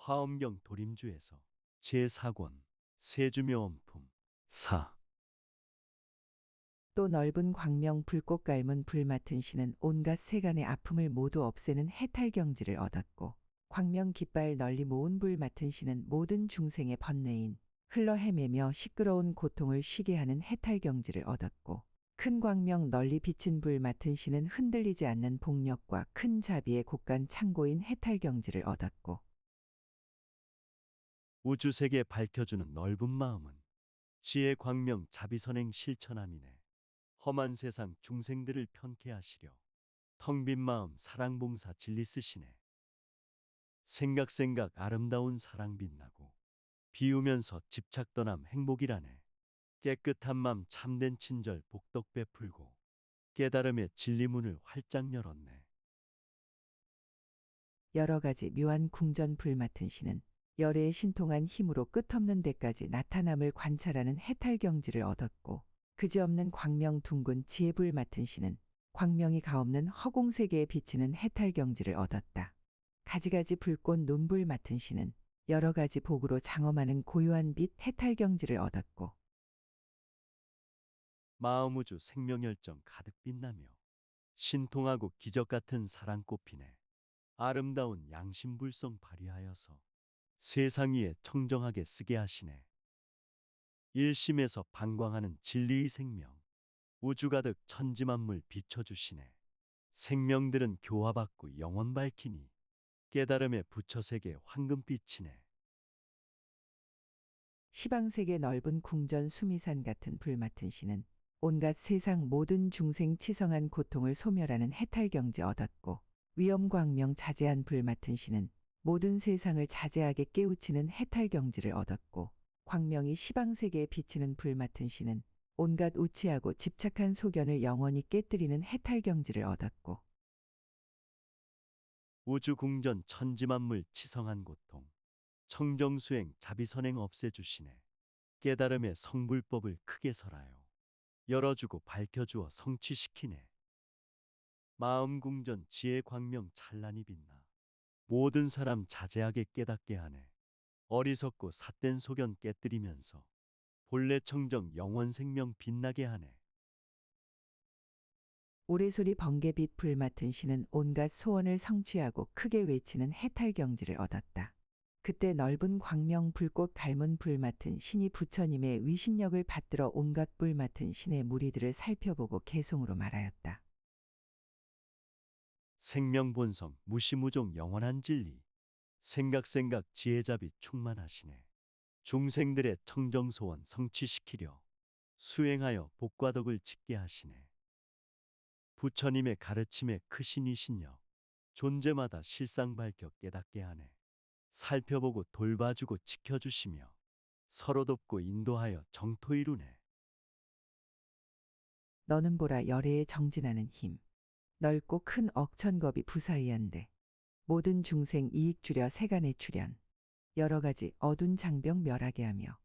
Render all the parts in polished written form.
화엄경 도림주에서 제4권 세주묘원품 4. 또 넓은 광명 불꽃 갈문 불 맡은 신은 온갖 세간의 아픔을 모두 없애는 해탈경지를 얻었고, 광명 깃발 널리 모은 불 맡은 신은 모든 중생의 번뇌인 흘러 헤매며 시끄러운 고통을 쉬게 하는 해탈경지를 얻었고, 큰 광명 널리 비친 불 맡은 신은 흔들리지 않는 복력과 큰 자비의 곳간 창고인 해탈경지를 얻었고, 우주세계 밝혀주는 넓은 마음은 지혜 광명 자비선행 실천함이네. 험한 세상 중생들을 편케 하시려 텅 빈 마음 사랑봉사 진리 쓰시네. 생각 아름다운 사랑 빛나고 비우면서 집착 떠남 행복이라네. 깨끗한 맘 참된 친절 복덕 베풀고 깨달음의 진리문을 활짝 열었네. 여러 가지 묘한 궁전 불 맡은 신은 열애에 신통한 힘으로 끝없는 데까지 나타남을 관찰하는 해탈경지를 얻었고, 그지없는 광명 둥근 지혜불 맡은 신은 광명이 가없는 허공세계에 비치는 해탈경지를 얻었다. 가지가지 불꽃 논불 맡은 신은 여러 가지 복으로 장엄하는 고요한 빛 해탈경지를 얻었고, 마음우주 생명열정 가득 빛나며 신통하고 기적 같은 사랑 꽃피네. 아름다운 양심불성 발휘하여서 세상 위에 청정하게 쓰게 하시네. 일심에서 방광하는 진리의 생명, 우주 가득 천지만물 비춰주시네. 생명들은 교화받고 영원 밝히니 깨달음의 부처세계 황금빛이네. 시방세계 넓은 궁전 수미산 같은 불 맡은 신은 온갖 세상 모든 중생 치성한 고통을 소멸하는 해탈경지 얻었고, 위엄광명 자제한 불 맡은 신은 모든 세상을 자제하게 깨우치는 해탈경지를 얻었고, 광명이 시방세계에 비치는 불 맡은 신은 온갖 우치하고 집착한 소견을 영원히 깨뜨리는 해탈경지를 얻었고, 우주궁전 천지만물 치성한 고통, 청정수행 자비선행 없애주시네. 깨달음의 성불법을 크게 설하여 열어주고 밝혀주어 성취시키네. 마음궁전 지혜 광명 찬란히 빛나 모든 사람 자제하게 깨닫게 하네. 어리석고 삿된 소견 깨뜨리면서 본래 청정 영원 생명 빛나게 하네. 오래소리 번개빛 불 맡은 신은 온갖 소원을 성취하고 크게 외치는 해탈경지를 얻었다. 그때 넓은 광명 불꽃 닮은 불 맡은 신이 부처님의 위신력을 받들어 온갖 불 맡은 신의 무리들을 살펴보고 개송으로 말하였다. 생명본성 무시무종 영원한 진리 생각 지혜자비 충만하시네. 중생들의 청정소원 성취시키려 수행하여 복과 덕을 짓게 하시네. 부처님의 가르침에 크신 이신력 존재마다 실상 밝혀 깨닫게 하네. 살펴보고 돌봐주고 지켜주시며 서로 돕고 인도하여 정토 이루네. 너는 보라 열애에 정진하는 힘. 넓고 큰 억천겁이 부사의한데 모든 중생 이익 주려 세간에 출현. 여러 가지 어둔 장병 멸하게 하며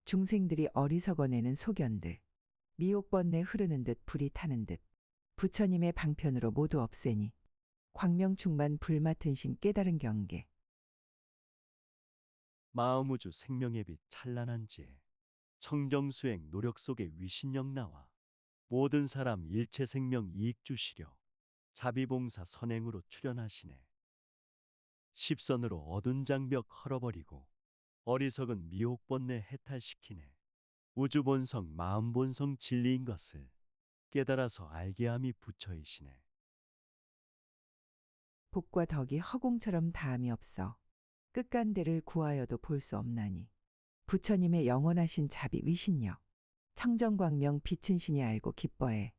중생들이 어리석어내는 소견들. 미혹번뇌 흐르는 듯 불이 타는 듯 부처님의 방편으로 모두 없애니 광명충만 불 맡은 신 깨달은 경계. 마음우주 생명의 빛 찬란한 지혜 청정수행 노력 속에 위신력 나와 모든 사람 일체 생명 이익 주시려 자비봉사 선행으로 출현하시네. 십선으로 어둔 장벽 헐어버리고 어리석은 미혹번뇌 해탈시키네. 우주본성 마음본성 진리인 것을 깨달아서 알게 함이 부처이시네. 복과 덕이 허공처럼 다함이 없어 끝간대를 구하여도 볼 수 없나니 부처님의 영원하신 자비 위신력 청정광명 빛은 신이 알고 기뻐해.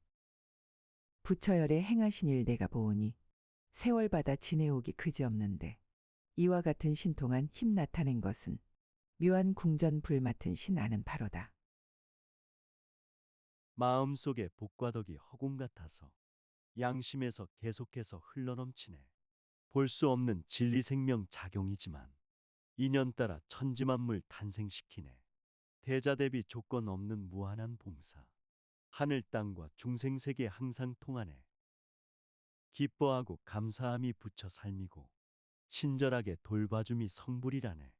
부처열에 행하신 일 내가 보오니 세월받아 지내오기 그지없는데 이와 같은 신통한 힘 나타낸 것은 묘한 궁전 불 맡은 신 아는 바로다. 마음속에 복과 덕이 허공 같아서 양심에서 계속해서 흘러넘치네. 볼 수 없는 진리 생명 작용이지만 인연 따라 천지만물 탄생시키네. 대자대비 조건 없는 무한한 봉사. 하늘 땅과 중생세계 항상 통하네. 기뻐하고 감사함이 부처 삶이고 친절하게 돌봐줌이 성불이라네.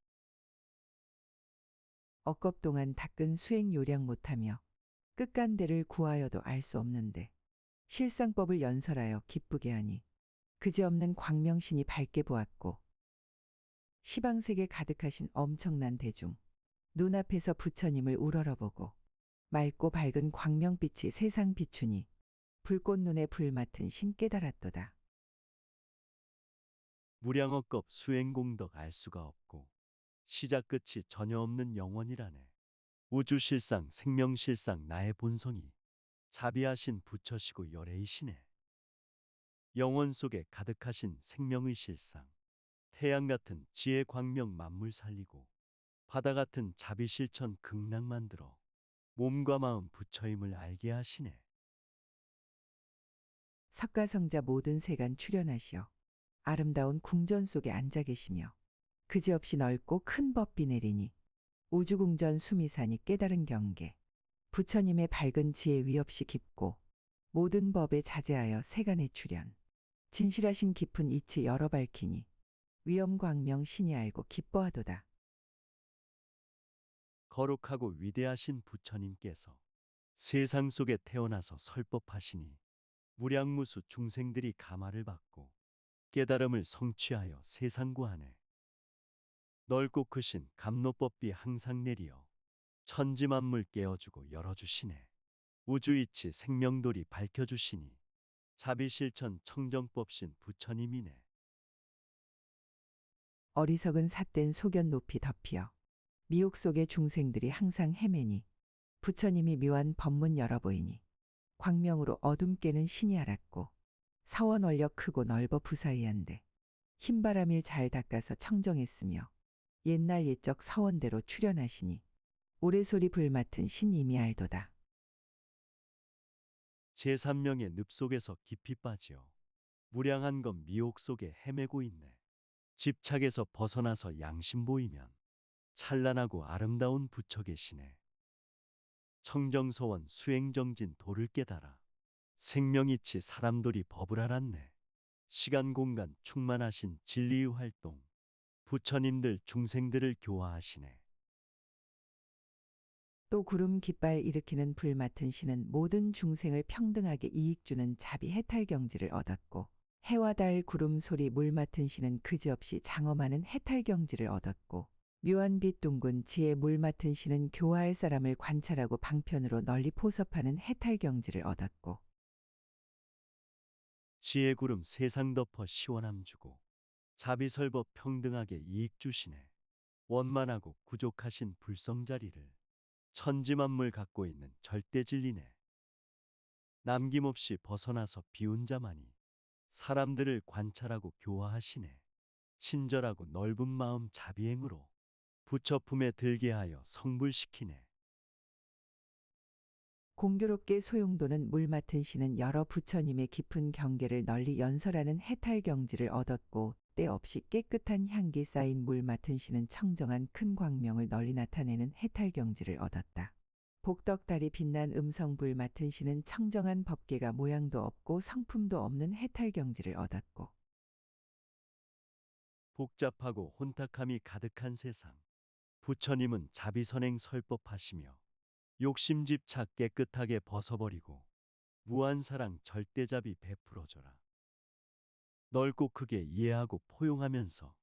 억겁 동안 닦은 수행 요량 못하며 끝간대를 구하여도 알 수 없는데 실상법을 연설하여 기쁘게 하니 그지없는 광명신이 밝게 보았고 시방색에 가득하신 엄청난 대중 눈앞에서 부처님을 우러러보고 맑고 밝은 광명빛이 세상 비추니 불꽃 눈에 불 맡은 신 깨달았도다. 무량억겁 수행공덕 알 수가 없고 시작 끝이 전혀 없는 영원이라네. 우주실상 생명실상 나의 본성이 자비하신 부처시고 열애이시네. 영원 속에 가득하신 생명의 실상, 태양 같은 지혜 광명 만물 살리고 바다 같은 자비 실천 극락 만들어 몸과 마음 부처임을 알게 하시네. 석가성자 모든 세간 출현하시어 아름다운 궁전 속에 앉아 계시며 그지없이 넓고 큰 법비 내리니 우주궁전 수미산이 깨달은 경계 부처님의 밝은 지혜 위없이 깊고 모든 법에 자제하여 세간에 출현 진실하신 깊은 이치 여러 밝히니 위엄광명 신이 알고 기뻐하도다. 거룩하고 위대하신 부처님께서 세상 속에 태어나서 설법하시니 무량무수 중생들이 감화를 받고 깨달음을 성취하여 세상 구하네. 넓고 크신 감로법비 항상 내리어 천지만물 깨어주고 열어주시네. 우주이치 생명돌이 밝혀주시니 자비실천 청정법신 부처님이네. 어리석은 삿된 소견 높이 덮이어 미혹 속의 중생들이 항상 헤매니 부처님이 묘한 법문 열어 보이니 광명으로 어둠 깨는 신이 알았고 사원 원력 크고 넓어 부사이한데 흰바람일 잘 닦아서 청정했으며 옛날 옛적 사원대로 출현하시니 오래소리 불 맡은 신임이 알도다. 제3명의 늪 속에서 깊이 빠지어 무량한 것 미혹 속에 헤매고 있네. 집착에서 벗어나서 양심 보이면 찬란하고 아름다운 부처 계시네. 청정서원 수행정진 도를 깨달아 생명이치 사람돌이 법을 알았네. 시간 공간 충만하신 진리의 활동 부처님들 중생들을 교화하시네. 또 구름 깃발 일으키는 불 맡은 신은 모든 중생을 평등하게 이익 주는 자비 해탈 경지를 얻었고 해와 달 구름 소리 물 맡은 신은 그지없이 장엄하는 해탈 경지를 얻었고 묘한 빛 둥근 지혜 물 맡은 신은 교화할 사람을 관찰하고 방편으로 널리 포섭하는 해탈 경지를 얻었고 지혜 구름 세상 덮어 시원함 주고 자비설법 평등하게 이익 주시네. 원만하고 구족하신 불성자리를 천지만물 갖고 있는 절대 진리네. 남김없이 벗어나서 비운 자만이 사람들을 관찰하고 교화하시네. 친절하고 넓은 마음 자비행으로 부처품에 들게 하여 성불시키네. 공교롭게 소용도는 물 맡은 신은 여러 부처님의 깊은 경계를 널리 연설하는 해탈 경지를 얻었고 때 없이 깨끗한 향기 쌓인 물 맡은 신은 청정한 큰 광명을 널리 나타내는 해탈 경지를 얻었다. 복덕달이 빛난 음성불 맡은 신은 청정한 법계가 모양도 없고 성품도 없는 해탈 경지를 얻었고 복잡하고 혼탁함이 가득한 세상 부처님은 자비선행 설법하시며 욕심집착 깨끗하게 벗어버리고 무한사랑 절대자비 베풀어줘라. 넓고 크게 이해하고 포용하면서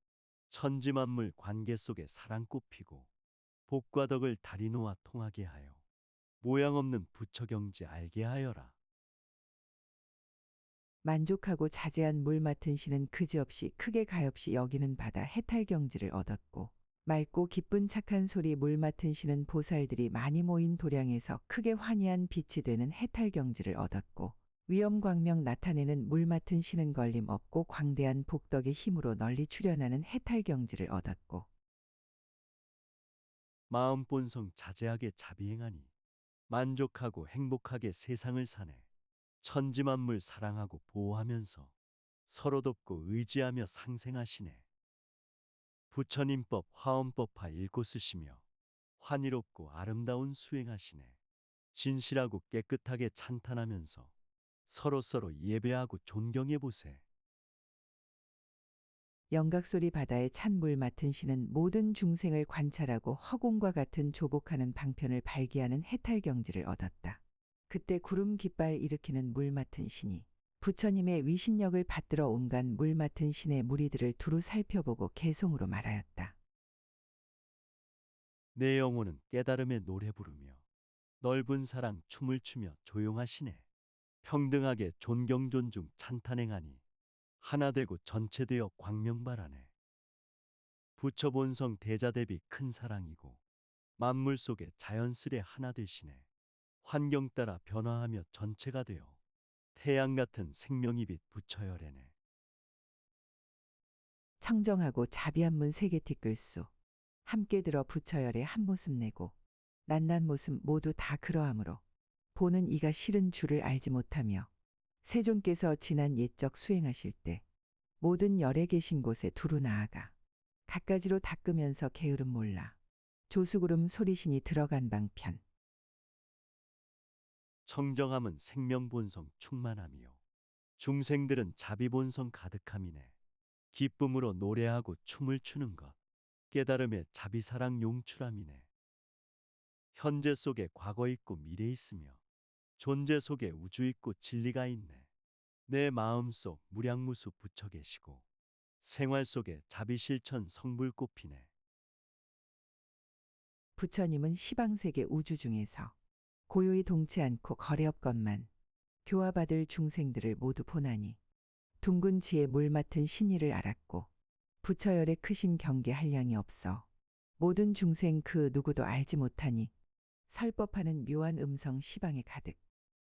천지만물 관계 속에 사랑꽃 피고 복과 덕을 다리 놓아 통하게 하여 모양 없는 부처경지 알게 하여라. 만족하고 자제한 물 맡은 신은 그지없이 크게 가엾이 여기는 바다 해탈 경지를 얻었고 맑고 기쁜 착한 소리 물 맡은 신은 보살들이 많이 모인 도량에서 크게 환희한 빛이 되는 해탈 경지를 얻었고 위엄광명 나타내는 물 맡은 신은 걸림 없고 광대한 복덕의 힘으로 널리 출현하는 해탈 경지를 얻었고 마음 본성 자제하게 자비행하니 만족하고 행복하게 세상을 사네. 천지만물 사랑하고 보호하면서 서로 돕고 의지하며 상생하시네. 부처님법 화엄법화 읽고 쓰시며 환희롭고 아름다운 수행하시네. 진실하고 깨끗하게 찬탄하면서 서로서로 예배하고 존경해 보세. 영각소리 바다에 찬 물 맡은 신은 모든 중생을 관찰하고 허공과 같은 조복하는 방편을 발기하는 해탈 경지를 얻었다. 그때 구름 깃발 일으키는 물 맡은 신이 부처님의 위신력을 받들어 온갖 물 맡은 신의 무리들을 두루 살펴보고 개송으로 말하였다. 내 영혼은 깨달음의 노래 부르며 넓은 사랑 춤을 추며 조용하시네. 평등하게 존경 존중 찬탄행하니 하나 되고 전체되어 광명발하네. 부처 본성 대자 대비 큰 사랑이고 만물 속에 자연스레 하나 되시네. 환경 따라 변화하며 전체가 되어 태양 같은 생명이 빛 부처열애네. 청정하고 자비한 문 세계 티끌수 함께 들어 부처열의 한 모습 내고 낱낱 모습 모두 다 그러하므로 보는 이가 싫은 줄을 알지 못하며 세존께서 지난 옛적 수행하실 때 모든 열에 계신 곳에 두루 나아가 갖가지로 닦으면서 게으름 몰라 조수구름 소리신이 들어간 방편. 청정함은 생명 본성 충만함이요 중생들은 자비 본성 가득함이네. 기쁨으로 노래하고 춤을 추는 것 깨달음의 자비사랑 용출함이네. 현재 속에 과거 있고 미래 있으며 존재 속에 우주 있고 진리가 있네. 내 마음속 무량무수 부처 계시고 생활 속에 자비실천 성불 꽃피네. 부처님은 시방세계 우주 중에서 고요히 동치 않고 거래 없건만 교화받을 중생들을 모두 보나니 둥근 지에 물 맡은 신의를 알았고 부처열의 크신 경계 한량이 없어 모든 중생 그 누구도 알지 못하니 설법하는 묘한 음성 시방에 가득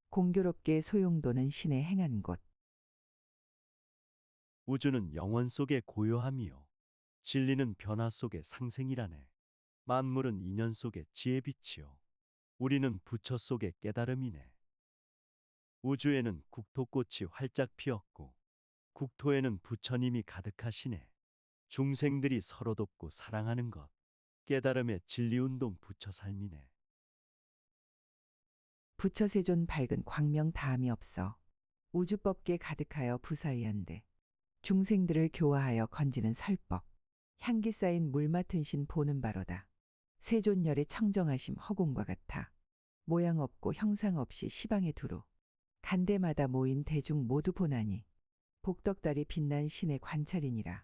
공교롭게 소용도는 신의 행한 곳. 우주는 영원 속에 고요함이요 진리는 변화 속에 상생이라네. 만물은 인연 속에 지혜 빛이요 우리는 부처 속에 깨달음이네. 우주에는 국토꽃이 활짝 피었고 국토에는 부처님이 가득하시네. 중생들이 서로 돕고 사랑하는 것 깨달음의 진리운동 부처 삶이네. 부처 세존 밝은 광명 다함이 없어 우주법계 가득하여 부사의한데 중생들을 교화하여 건지는 설법 향기 쌓인 물 맡은 신 보는 바로다. 세존열의 청정하심 허공과 같아 모양 없고 형상 없이 시방에 두루 간대마다 모인 대중 모두 보나니 복덕달이 빛난 신의 관찰이니라.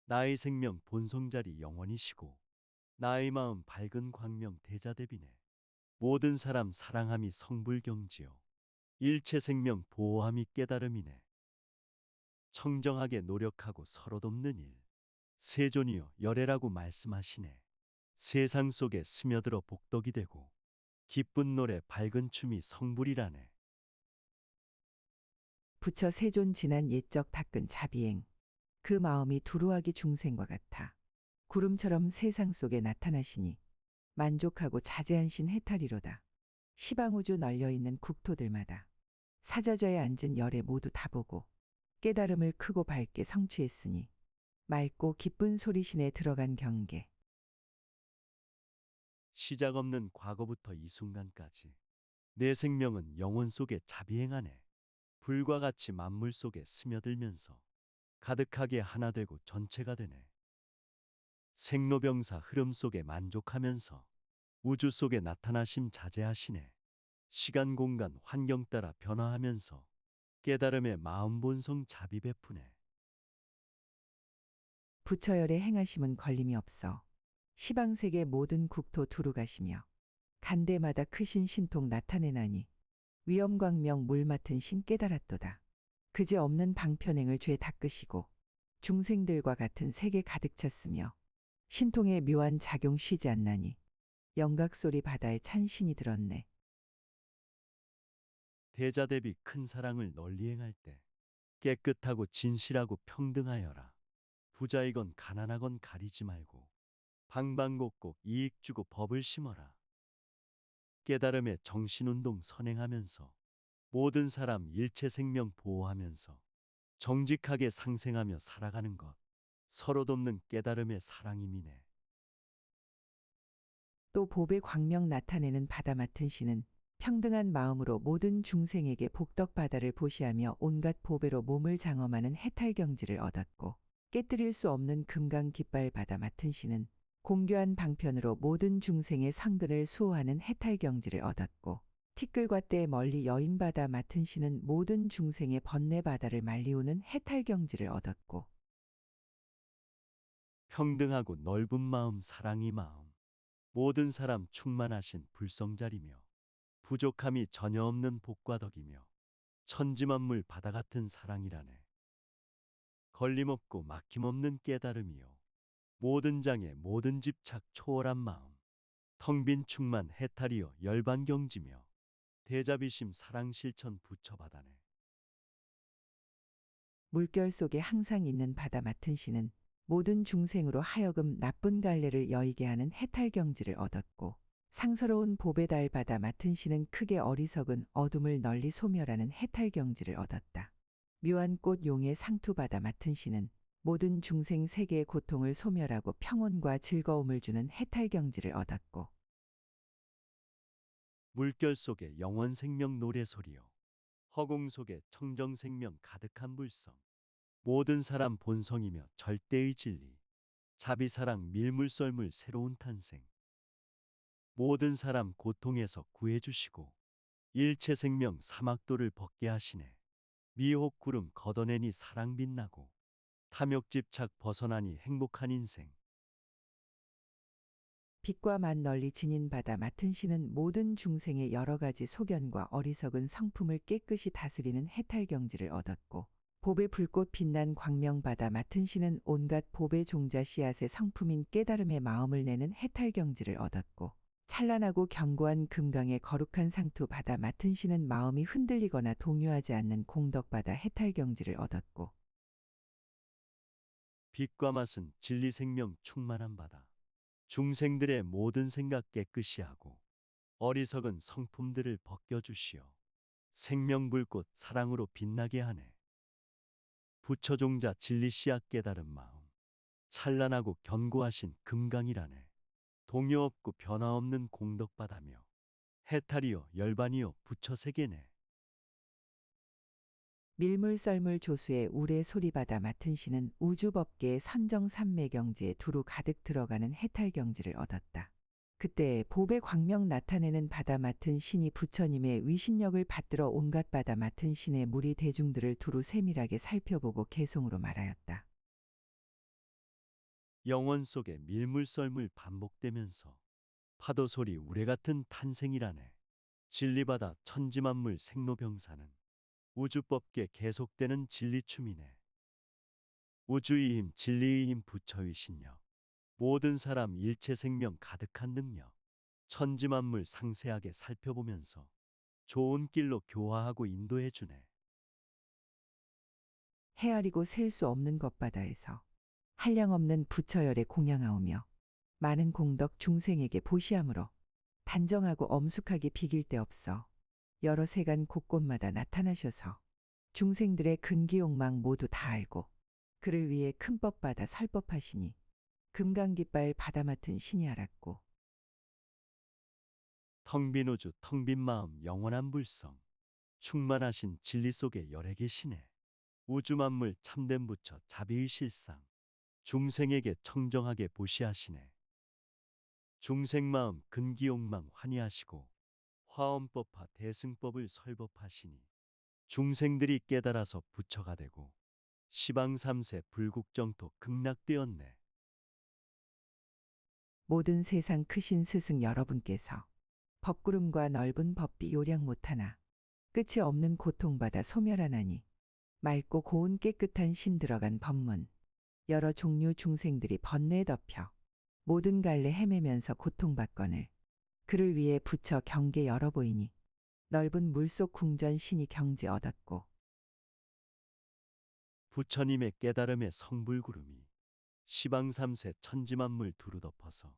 나의 생명 본성자리 영원이시고 나의 마음 밝은 광명 대자대비네. 모든 사람 사랑함이 성불경지요 일체 생명 보호함이 깨달음이네. 청정하게 노력하고 서로 돕는 일 세존이여 열애라고 말씀하시네. 세상 속에 스며들어 복덕이 되고 기쁜 노래 밝은 춤이 성불이라네. 부처 세존 지난 옛적 닦은 자비행 그 마음이 두루하기 중생과 같아 구름처럼 세상 속에 나타나시니 만족하고 자제한 신 해탈이로다. 시방우주 널려있는 국토들마다 사자좌에 앉은 열애 모두 다 보고 깨달음을 크고 밝게 성취했으니 맑고 기쁜 소리신에 들어간 경계. 시작 없는 과거부터 이 순간까지 내 생명은 영혼 속에 자비행하네. 불과 같이 만물 속에 스며들면서 가득하게 하나 되고 전체가 되네. 생로병사 흐름 속에 만족하면서 우주 속에 나타나심 자제하시네. 시간 공간 환경 따라 변화하면서 깨달음의 마음 본성 자비 베푸네. 부처열의 행하심은 걸림이 없어 시방세계 모든 국토 두루 가시며 간대마다 크신 신통 나타내나니 위엄광명 물 맡은 신 깨달았도다. 그지 없는 방편행을 죄 닦으시고 중생들과 같은 세계 가득 찼으며 신통의 묘한 작용 쉬지 않나니 영각소리 바다에 찬 신이 들었네. 대자 대비 큰 사랑을 널리 행할 때 깨끗하고 진실하고 평등하여라. 부자이건 가난하건 가리지 말고 방방곡곡 이익 주고 법을 심어라. 깨달음의 정신운동 선행하면서 모든 사람 일체 생명 보호하면서 정직하게 상생하며 살아가는 것 서로 돕는 깨달음의 사랑임이네. 또 보배 광명 나타내는 바다 맡은 신은 평등한 마음으로 모든 중생에게 복덕바다를 보시하며 온갖 보배로 몸을 장엄하는 해탈경지를 얻었고 깨뜨릴 수 없는 금강 깃발 바다 맡은 신은 공교한 방편으로 모든 중생의 상근을 수호하는 해탈경지를 얻었고 티끌과 때 멀리 여인바다 맡은 신은 모든 중생의 번뇌바다를 말리우는 해탈경지를 얻었고 평등하고 넓은 마음 사랑이 마음 모든 사람 충만하신 불성자리며 부족함이 전혀 없는 복과 덕이며 천지만물 바다 같은 사랑이라네. 걸림없고 막힘없는 깨달음이요 모든 장애 모든 집착 초월한 마음 텅 빈 충만 해탈이요 열반경지며 대자비심 사랑 실천 부처바다네. 물결 속에 항상 있는 바다 맡은 신은 모든 중생으로 하여금 나쁜 갈래를 여의게 하는 해탈경지를 얻었고 상서로운 보배달 바다 맡은 신은 크게 어리석은 어둠을 널리 소멸하는 해탈경지를 얻었다. 묘한 꽃 용의 상투바다 맡은 신은 모든 중생 세계의 고통을 소멸하고 평온과 즐거움을 주는 해탈경지를 얻었고 물결 속에 영원 생명 노래소리요 허공 속에 청정 생명 가득한 불성 모든 사람 본성이며 절대의 진리 자비사랑 밀물썰물 새로운 탄생 모든 사람 고통에서 구해주시고 일체 생명 사막도를 벗게 하시네. 미혹 구름 걷어내니 사랑 빛나고 탐욕 집착 벗어나니 행복한 인생 빛과 만 널리 지닌 바다 맡은 신은 모든 중생의 여러 가지 소견과 어리석은 성품을 깨끗이 다스리는 해탈경지를 얻었고 보배 불꽃 빛난 광명바다 맡은 신은 온갖 보배 종자 씨앗의 성품인 깨달음의 마음을 내는 해탈경지를 얻었고 찬란하고 견고한 금강의 거룩한 상투 바다 맡은 신은 마음이 흔들리거나 동요하지 않는 공덕바다 해탈경지를 얻었고 빛과 맛은 진리 생명 충만한 바다 중생들의 모든 생각 깨끗이 하고 어리석은 성품들을 벗겨주시어 생명불꽃 사랑으로 빛나게 하네. 부처종자 진리 씨앗 깨달은 마음 찬란하고 견고하신 금강이라네. 동요 없고 변화 없는 공덕바다며 해탈이요 열반이요 부처 세계네. 밀물 썰물 조수의 우레 소리바다 맡은 신은 우주법계의 선정삼매경지에 두루 가득 들어가는 해탈경지를 얻었다. 그때 보배 광명 나타내는 바다 맡은 신이 부처님의 위신력을 받들어 온갖 바다 맡은 신의 무리 대중들을 두루 세밀하게 살펴보고 개송으로 말하였다. 영원 속에 밀물썰물 반복되면서 파도 소리 우레 같은 탄생이라네. 진리바다 천지만물 생로병사는 우주법계 계속되는 진리춤이네. 우주의 힘 진리의 힘 부처의 신력 모든 사람 일체 생명 가득한 능력 천지만물 상세하게 살펴보면서 좋은 길로 교화하고 인도해 주네. 헤아리고 셀 수 없는 것바다에서 한량없는 부처열에 공양하오며 많은 공덕 중생에게 보시함으로 단정하고 엄숙하게 비길 데 없어 여러 세간 곳곳마다 나타나셔서 중생들의 근기욕망 모두 다 알고 그를 위해 큰 법받아 설법하시니 금강깃발 바다 맡은 신이 알았고 텅 빈 우주 텅 빈 마음 영원한 불성 충만하신 진리 속에 열애 계시네. 우주 만물 참된 부처 자비의 실상 중생에게 청정하게 보시하시네. 중생 마음 근기욕망 환희하시고 화엄법화 대승법을 설법하시니 중생들이 깨달아서 부처가 되고 시방삼세 불국정토 극락되었네. 모든 세상 크신 스승 여러분께서 법구름과 넓은 법비 요량 못하나 끝이 없는 고통받아 소멸하나니 맑고 고운 깨끗한 신 들어간 법문 여러 종류 중생들이 번뇌에 덮여 모든 갈래 헤매면서 고통받거늘 그를 위해 부처 경계 열어 보이니 넓은 물속 궁전 신이 경지 얻었고 부처님의 깨달음의 성불구름이 시방삼세 천지만물 두루 덮어서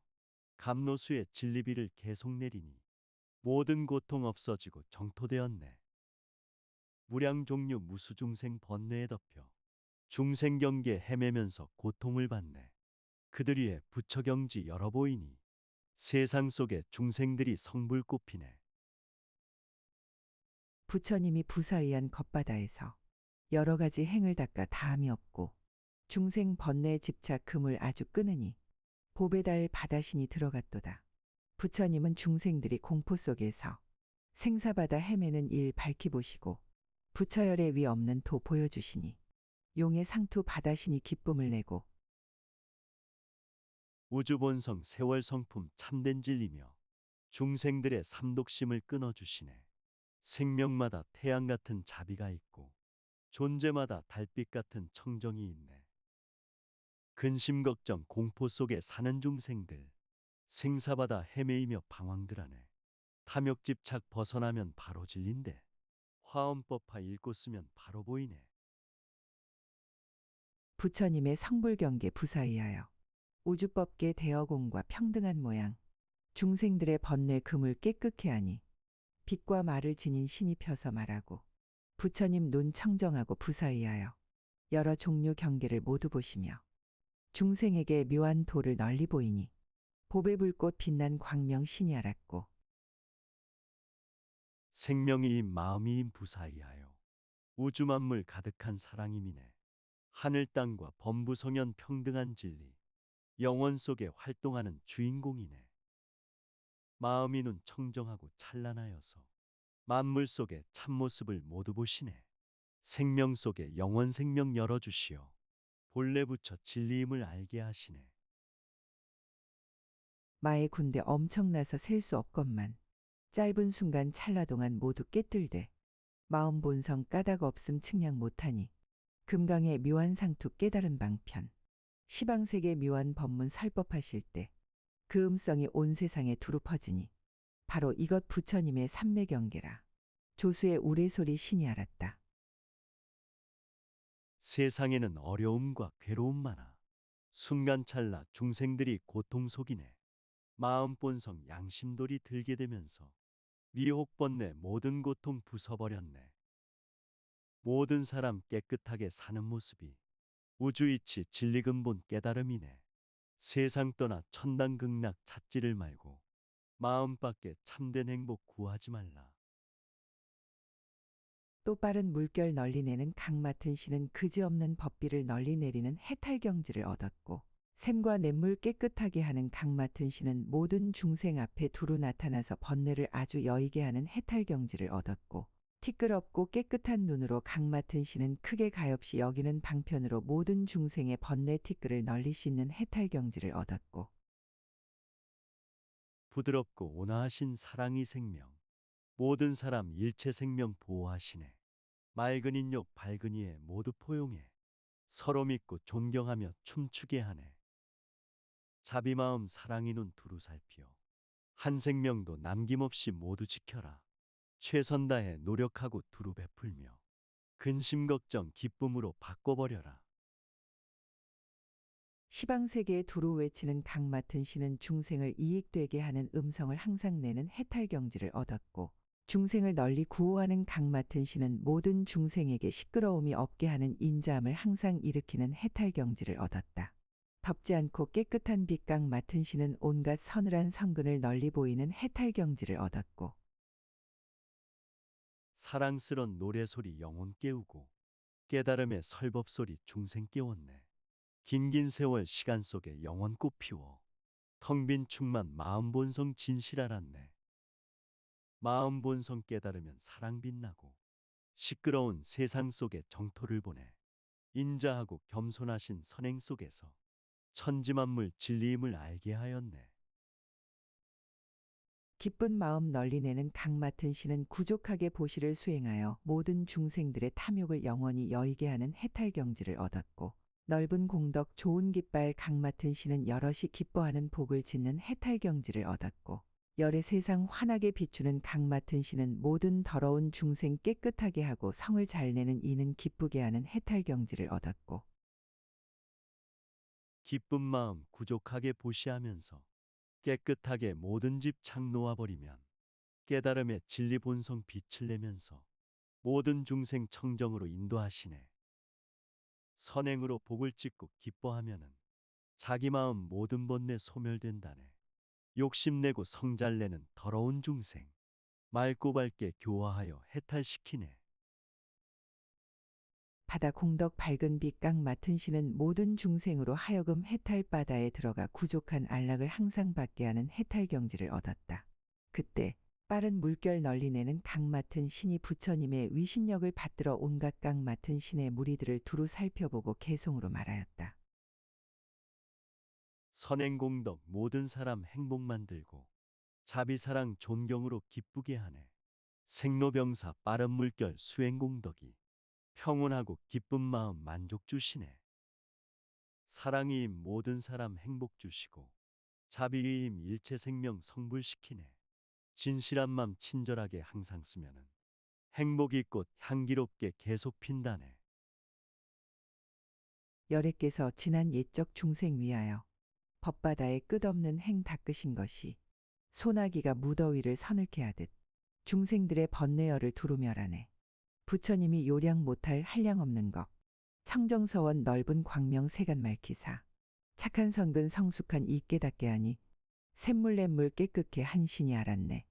감노수의 진리비를 계속 내리니 모든 고통 없어지고 정토되었네. 무량 종류 무수중생 번뇌에 덮여 중생경계 헤매면서 고통을 받네. 그들 위에 부처경지 열어 보이니 세상 속에 중생들이 성불 꼽히네. 부처님이 부사의한 겉바다에서 여러 가지 행을 닦아 다함이 없고 중생 번뇌 집착 금을 아주 끊으니 보배달 바다신이 들어갔도다. 부처님은 중생들이 공포 속에서 생사바다 헤매는 일 밝히 보시고 부처열의 위 없는 도 보여주시니 용의 상투 바다신이 기쁨을 내고 우주본성 세월성품 참된 진리며 중생들의 삼독심을 끊어주시네. 생명마다 태양 같은 자비가 있고 존재마다 달빛 같은 청정이 있네. 근심 걱정 공포 속에 사는 중생들 생사바다 헤매이며 방황들하네. 탐욕 집착 벗어나면 바로 진리인데 화엄법화 읽고 쓰면 바로 보이네. 부처님의 성불경계 부사의하여 우주법계 대어공과 평등한 모양 중생들의 번뇌 금을 깨끗게 하니 빛과 말을 지닌 신이 펴서 말하고 부처님 눈 청정하고 부사의하여 여러 종류 경계를 모두 보시며 중생에게 묘한 도를 널리 보이니 보배불꽃 빛난 광명 신이 알았고 생명이임 마음이임 부사이하여 우주 만물 가득한 사랑임이네. 하늘 땅과 범부성현 평등한 진리 영원 속에 활동하는 주인공이네. 마음이 눈 청정하고 찬란하여서 만물 속의 참모습을 모두 보시네. 생명 속에 영원 생명 열어주시어 본래 부처 진리임을 알게 하시네. 마의 군대 엄청나서 셀 수 없건만 짧은 순간 찰나동안 모두 깨뜰되 마음 본성 까닭 없음 측량 못하니 금강의 묘한 상투 깨달은 방편 시방세계 묘한 법문 설법하실 때 그 음성이 온 세상에 두루 퍼지니 바로 이것 부처님의 삼매경계라. 조수의 우레소리 신이 알았다. 세상에는 어려움과 괴로움 많아 순간 찰나 중생들이 고통 속이네. 마음 본성 양심돌이 들게 되면서 미혹 번뇌 모든 고통 부숴버렸네. 모든 사람 깨끗하게 사는 모습이 우주이치 진리근본 깨달음이네. 세상 떠나 천당 극락 찾지를 말고 마음 밖에 참된 행복 구하지 말라. 또 빠른 물결 널리 내는 강 맡은 신은 그지없는 법비를 널리 내리는 해탈경지를 얻었고 샘과 냇물 깨끗하게 하는 강 맡은 신은 모든 중생 앞에 두루 나타나서 번뇌를 아주 여의게 하는 해탈경지를 얻었고 티끌없고 깨끗한 눈으로 강 맡은 신은 크게 가엾이 여기는 방편으로 모든 중생의 번뇌 티끌을 널리 씻는 해탈경지를 얻었고 부드럽고 온화하신 사랑이 생명 모든 사람 일체 생명 보호하시네. 맑은 인욕 밝은 이에 모두 포용해 서로 믿고 존경하며 춤추게 하네. 자비마음 사랑이 눈 두루 살피어 한 생명도 남김없이 모두 지켜라. 최선 다해 노력하고 두루 베풀며 근심 걱정 기쁨으로 바꿔버려라. 시방세계에 두루 외치는 강 맡은 신은 중생을 이익되게 하는 음성을 항상 내는 해탈경지를 얻었고 중생을 널리 구호하는 강 맡은 신은 모든 중생에게 시끄러움이 없게 하는 인자함을 항상 일으키는 해탈경지를 얻었다. 덥지 않고 깨끗한 빛강 맡은 신은 온갖 서늘한 성근을 널리 보이는 해탈경지를 얻었고 사랑스런 노래소리 영혼 깨우고 깨달음의 설법소리 중생 깨웠네. 긴긴 세월 시간 속에 영원 꽃 피워 텅 빈 충만 마음 본성 진실 알았네. 마음 본성 깨달으면 사랑 빛나고 시끄러운 세상 속에 정토를 보내 인자하고 겸손하신 선행 속에서 천지만물 진리임을 알게 하였네. 기쁜 마음 널리 내는 강 맡은 신은 구족하게 보시를 수행하여 모든 중생들의 탐욕을 영원히 여의게 하는 해탈경지를 얻었고 넓은 공덕 좋은 깃발 강 맡은 신은 여럿이 기뻐하는 복을 짓는 해탈경지를 얻었고 열의 세상 환하게 비추는 강 맡은 신은 모든 더러운 중생 깨끗하게 하고 성을 잘 내는 이는 기쁘게 하는 해탈경지를 얻었고 기쁜 마음 구족하게 보시하면서 깨끗하게 모든 집 창 놓아버리면 깨달음의 진리 본성 빛을 내면서 모든 중생 청정으로 인도하시네. 선행으로 복을 짓고 기뻐하면은 자기 마음 모든 번뇌 소멸된다네. 욕심내고 성잘내는 더러운 중생 맑고 밝게 교화하여 해탈시키네. 바다 공덕 밝은 빛 깡 맡은 신은 모든 중생으로 하여금 해탈 바다에 들어가 부족한 안락을 항상 받게 하는 해탈 경지를 얻었다. 그때 빠른 물결 널리 내는 강 맡은 신이 부처님의 위신력을 받들어 온갖 강 맡은 신의 무리들을 두루 살펴보고 개송으로 말하였다. 선행공덕 모든 사람 행복 만들고 자비사랑 존경으로 기쁘게 하네. 생로병사 빠른 물결 수행공덕이 평온하고 기쁜 마음 만족 주시네. 사랑이임 모든 사람 행복 주시고 자비이임 일체 생명 성불시키네. 진실한 맘 친절하게 항상 쓰면은 행복이 꽃 향기롭게 계속 핀다네. 열애께서 지난 옛적 중생 위하여 법바다에 끝없는 행 닦으신 것이 소나기가 무더위를 서늘케 하듯 중생들의 번뇌열을 두루 멸하네. 부처님이 요량 못할 한량 없는 것 청정서원 넓은 광명 세간 말기사 착한 성근 성숙한 이 깨닫게 하니 샘물냇물 깨끗게 한신이 알았네.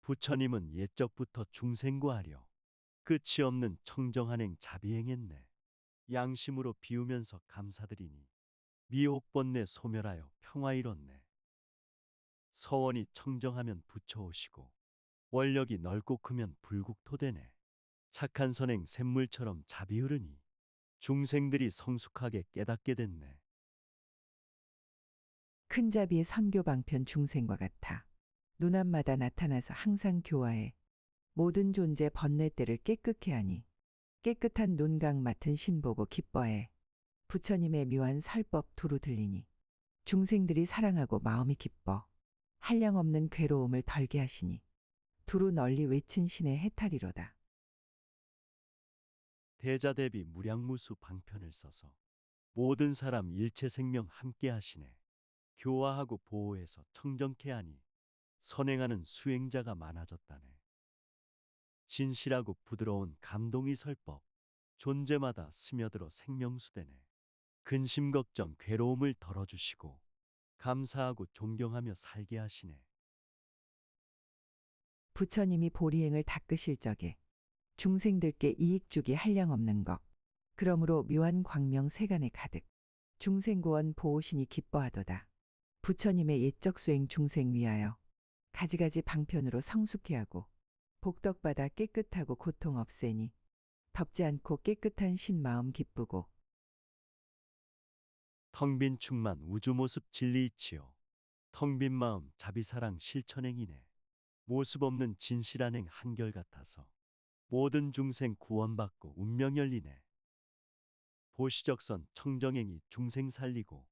부처님은 옛적부터 중생고하려 끝이 없는 청정한행 자비행했네. 양심으로 비우면서 감사드리니 미혹번뇌 소멸하여 평화 이뤘네. 서원이 청정하면 부처오시고 원력이 넓고 크면 불국토되네. 착한 선행 샘물처럼 자비 흐르니 중생들이 성숙하게 깨닫게 됐네. 큰 자비의 선교 방편 중생과 같아 눈앞마다 나타나서 항상 교화해 모든 존재 번뇌때를 깨끗게 하니 깨끗한 눈강 맡은 신 보고 기뻐해 부처님의 묘한 설법 두루 들리니 중생들이 사랑하고 마음이 기뻐 한량없는 괴로움을 덜게 하시니 두루 널리 외친 신의 해탈이로다. 대자대비 무량무수 방편을 써서 모든 사람 일체 생명 함께 하시네. 교화하고 보호해서 청정케 하니 선행하는 수행자가 많아졌다네. 진실하고 부드러운 감동이 설법 존재마다 스며들어 생명수되네. 근심 걱정 괴로움을 덜어주시고 감사하고 존경하며 살게 하시네. 부처님이 보리행을 닦으실 적에 중생들께 이익 주기 한량없는 것 그러므로 묘한 광명 세간에 가득 중생구원 보호신이 기뻐하도다. 부처님의 옛적 수행 중생 위하여 가지가지 방편으로 성숙해 하고 복덕받아 깨끗하고 고통 없애니 덥지 않고 깨끗한 신 마음 기쁘고 텅 빈 충만 우주 모습 진리이치요. 텅 빈 마음 자비사랑 실천행이네. 모습 없는 진실한 행 한결같아서 모든 중생 구원받고 운명 열리네. 보시적선 청정행이 중생 살리고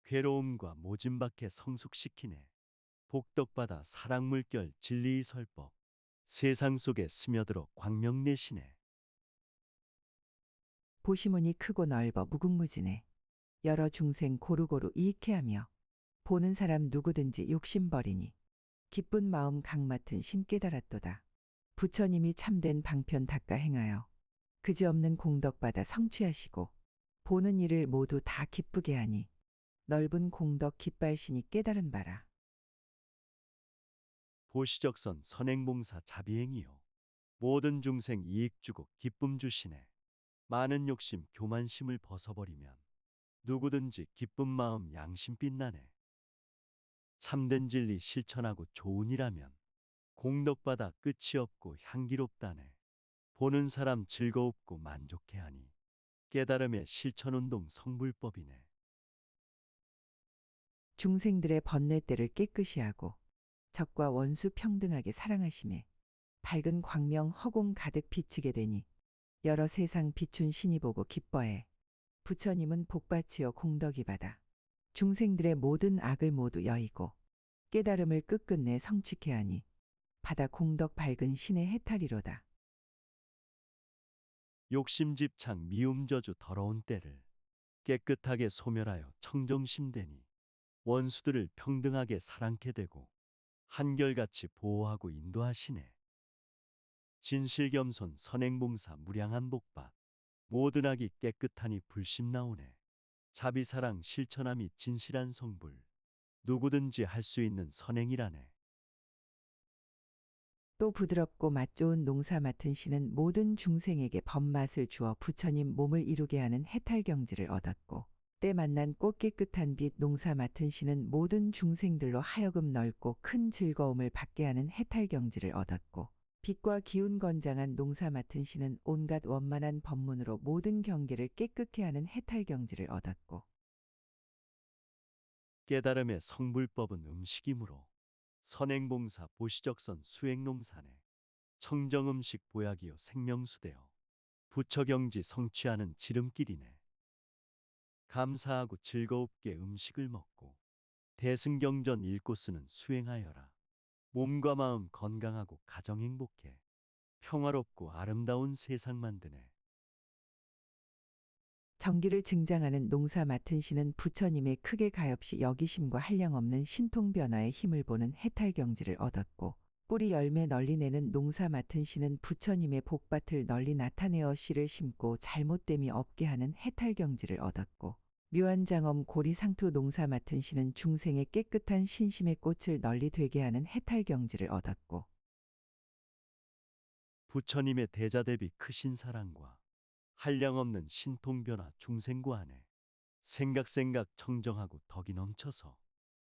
괴로움과 모진박해 성숙시키네. 복덕받아 사랑물결 진리의 설법 세상 속에 스며들어 광명 내시네. 보시문이 크고 넓어 무궁무진해 여러 중생 고루고루 이익해 하며 보는 사람 누구든지 욕심 버리니 기쁜 마음 강 맡은 신 깨달았도다. 부처님이 참된 방편 닦아 행하여 그지없는 공덕받아 성취하시고 보는 이를 모두 다 기쁘게 하니 넓은 공덕 깃발신이 깨달은 바라. 보시적선 선행봉사 자비행이요. 모든 중생 이익 주고 기쁨 주시네. 많은 욕심 교만심을 벗어버리면 누구든지 기쁜 마음 양심 빛나네. 참된 진리 실천하고 좋은 일하면 공덕받아 끝이 없고 향기롭다네. 보는 사람 즐거웁고 만족해 하니 깨달음의 실천운동 성불법이네. 중생들의 번뇌때를 깨끗이 하고 적과 원수 평등하게 사랑하심에 밝은 광명 허공 가득 비치게 되니 여러 세상 비춘 신이 보고 기뻐해 부처님은 복받치어 공덕이 받아 중생들의 모든 악을 모두 여의고 깨달음을 끝끝내 성취케 하니 바다 공덕 밝은 신의 해탈이로다. 욕심집착 미움저주 더러운 때를 깨끗하게 소멸하여 청정심되니 원수들을 평등하게 사랑케 되고 한결같이 보호하고 인도하시네. 진실겸손 선행봉사 무량한 복받 모든 악이 깨끗하니 불심 나오네. 자비사랑 실천함이 진실한 성불 누구든지 할 수 있는 선행이라네. 또 부드럽고 맛 좋은 농사 맡은 신은 모든 중생에게 법맛을 주어 부처님 몸을 이루게 하는 해탈경지를 얻었고, 때 만난 꽃 깨끗한 빛 농사 맡은 신은 모든 중생들로 하여금 넓고 큰 즐거움을 받게 하는 해탈경지를 얻었고, 빛과 기운 건장한 농사 맡은 신은 온갖 원만한 법문으로 모든 경계를 깨끗게 하는 해탈경지를 얻었고, 깨달음의 성불법은 음식이므로 선행봉사 보시적선 수행농산에 청정음식 보약이요 생명수되어 부처경지 성취하는 지름길이네. 감사하고 즐거웁게 음식을 먹고 대승경전 읽고 쓰는 수행하여라. 몸과 마음 건강하고 가정 행복해 평화롭고 아름다운 세상 만드네. 정기를 증장하는 농사 맡은 신은 부처님의 크게 가엾이 여기심과 한량없는 신통변화의 힘을 보는 해탈경지를 얻었고, 뿌리 열매 널리 내는 농사 맡은 신은 부처님의 복밭을 널리 나타내어 씨를 심고 잘못됨이 없게 하는 해탈경지를 얻었고, 묘한장엄 고리상투 농사 맡은 신은 중생의 깨끗한 신심의 꽃을 널리 되게 하는 해탈경지를 얻었고, 부처님의 대자대비 크신 사랑과 한량없는 신통변화 중생구 안에 생각 청정하고 덕이 넘쳐서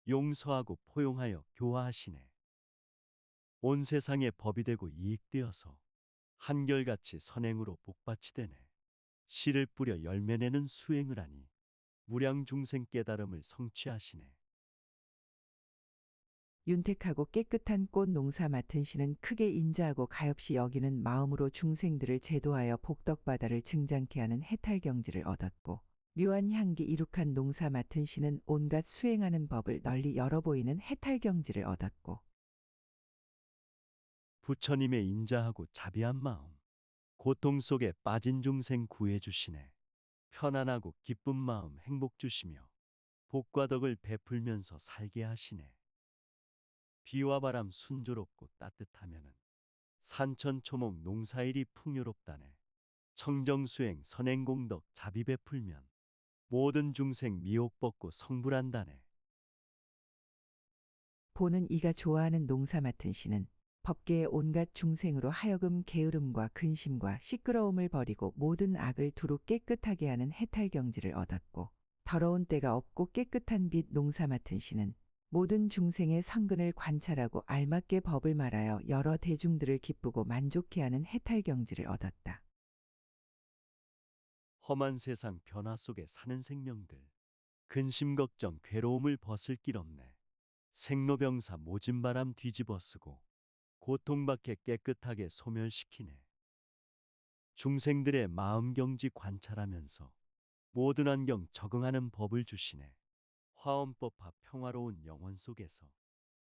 용서하고 포용하여 교화하시네. 온 세상의 법이 되고 이익되어서 한결같이 선행으로 복받치 되네. 씨를 뿌려 열매내는 수행을 하니 무량 중생 깨달음을 성취하시네. 윤택하고 깨끗한 꽃 농사 맡은 신은 크게 인자하고 가엾이 여기는 마음으로 중생들을 제도하여 복덕바다를 증장케 하는 해탈경지를 얻었고, 묘한 향기 이룩한 농사 맡은 신은 온갖 수행하는 법을 널리 열어 보이는 해탈경지를 얻었고, 부처님의 인자하고 자비한 마음, 고통 속에 빠진 중생 구해 주시네. 편안하고 기쁜 마음 행복 주시며 복과 덕을 베풀면서 살게 하시네. 비와 바람 순조롭고 따뜻하면은 산천초목 농사일이 풍요롭다네. 청정수행 선행공덕 자비 베풀면 모든 중생 미혹 벗고 성불한다네. 보는 이가 좋아하는 농사 맡은 신은 법계의 온갖 중생으로 하여금 게으름과 근심과 시끄러움을 버리고 모든 악을 두루 깨끗하게 하는 해탈경지를 얻었고, 더러운 때가 없고 깨끗한 빛 농사 맡은 신은 모든 중생의 성근을 관찰하고 알맞게 법을 말하여 여러 대중들을 기쁘고 만족해 하는 해탈경지를 얻었다. 험한 세상 변화 속에 사는 생명들 근심 걱정 괴로움을 벗을 길 없네. 생로병사 모진 바람 뒤집어 쓰고 고통받게 깨끗하게 소멸시키네. 중생들의 마음 경지 관찰하면서 모든 환경 적응하는 법을 주시네. 화엄법화 평화로운 영혼 속에서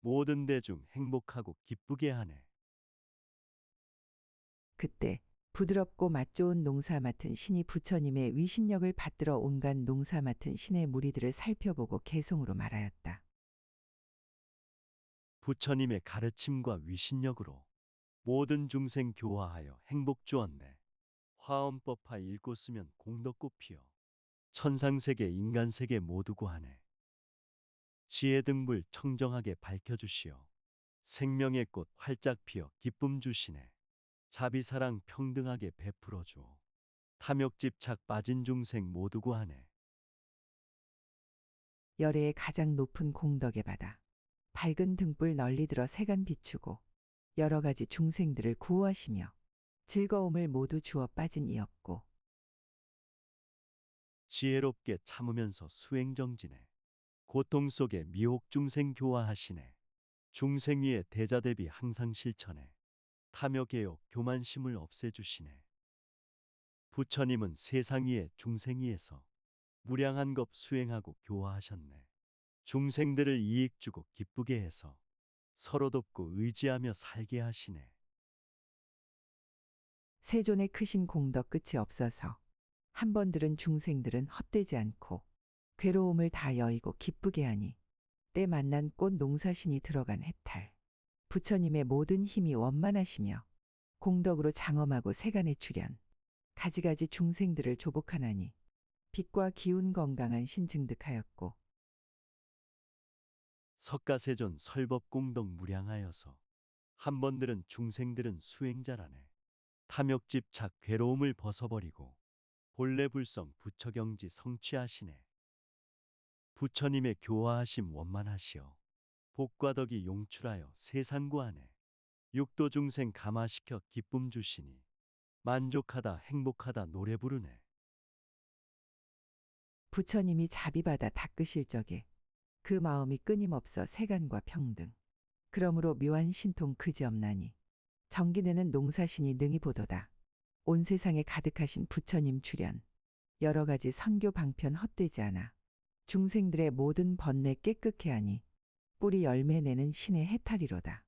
모든 대중 행복하고 기쁘게 하네. 그때 부드럽고 맛 좋은 농사 맡은 신이 부처님의 위신력을 받들어 온갖 농사 맡은 신의 무리들을 살펴보고 개송으로 말하였다. 부처님의 가르침과 위신력으로 모든 중생 교화하여 행복 주었네. 화엄법화 읽고 쓰면 공덕꽃 피어 천상세계 인간세계 모두 구하네. 지혜 등불 청정하게 밝혀주시어 생명의 꽃 활짝 피어 기쁨 주시네. 자비사랑 평등하게 베풀어 주어 탐욕 집착 빠진 중생 모두 구하네. 열애의 가장 높은 공덕의 바다. 밝은 등불 널리 들어 세간 비추고 여러 가지 중생들을 구호하시며 즐거움을 모두 주어 빠진 이없고, 지혜롭게 참으면서 수행정진해 고통 속에 미혹 중생 교화하시네. 중생 위에 대자 대비 항상 실천해 탐욕애욕 교만심을 없애주시네. 부처님은 세상 위에 중생 위에서 무량한 법 수행하고 교화하셨네. 중생들을 이익 주고 기쁘게 해서 서로 돕고 의지하며 살게 하시네. 세존의 크신 공덕 끝이 없어서 한 번 들은 중생들은 헛되지 않고 괴로움을 다 여의고 기쁘게 하니, 때 만난 꽃 농사신이 들어간 해탈. 부처님의 모든 힘이 원만하시며 공덕으로 장엄하고 세간의 출현. 가지가지 중생들을 조복하나니 빛과 기운 건강한 신 증득하였고, 석가세존 설법공덕 무량하여서 한 번 들은 중생들은 수행자라네. 탐욕집착 괴로움을 벗어버리고 본래 불성 부처경지 성취하시네. 부처님의 교화하심 원만하시어 복과 덕이 용출하여 세상 구하네. 육도 중생 감화시켜 기쁨 주시니 만족하다 행복하다 노래 부르네. 부처님이 자비받아 닦으실 적에 그 마음이 끊임없어 세간과 평등. 그러므로 묘한 신통 그지없나니 정기내는 농사신이 능히 보도다. 온 세상에 가득하신 부처님 출현. 여러 가지 선교 방편 헛되지 않아. 중생들의 모든 번뇌 깨끗게 하니 뿌리 열매 내는 신의 해탈이로다.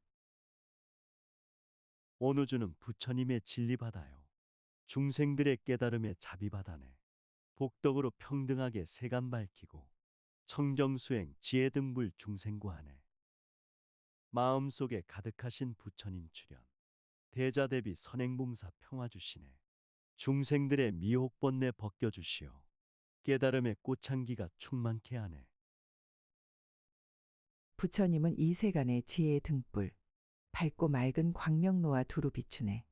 온 우주는 부처님의 진리 바다요. 중생들의 깨달음에 자비 바다네. 복덕으로 평등하게 세간 밝히고 청정수행 지혜등불 중생 구하네. 마음속에 가득하신 부처님 출현. 대자대비 선행봉사 평화 주시네. 중생들의 미혹 번뇌 벗겨 주시어 깨달음의 꽃향기가 충만케 하네. 부처님은 이 세간의 지혜의 등불, 밝고 맑은 광명로와 두루 비추네.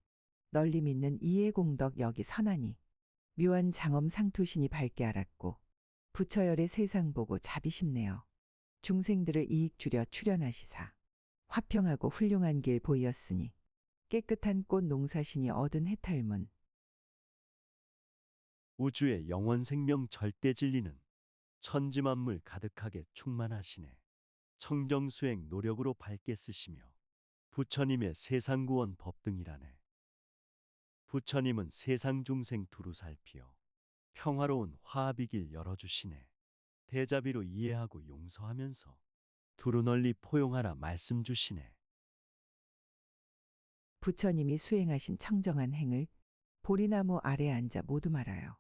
널리 믿는 이해 공덕 여기 선하니 묘한 장엄 상투신이 밝게 알았고 부처열의 세상 보고 자비심내어 중생들을 이익 주려 출현하시사 화평하고 훌륭한 길 보이었으니 깨끗한 꽃 농사신이 얻은 해탈문. 우주의 영원 생명 절대 진리는 천지만물 가득하게 충만하시네. 청정수행 노력으로 밝게 쓰시며 부처님의 세상 구원 법등이라네. 부처님은 세상 중생 두루 살피어 평화로운 화합의 길 열어주시네. 대자비로 이해하고 용서하면서 두루 널리 포용하라 말씀 주시네. 부처님이 수행하신 청정한 행을 보리나무 아래 앉아 모두 말하여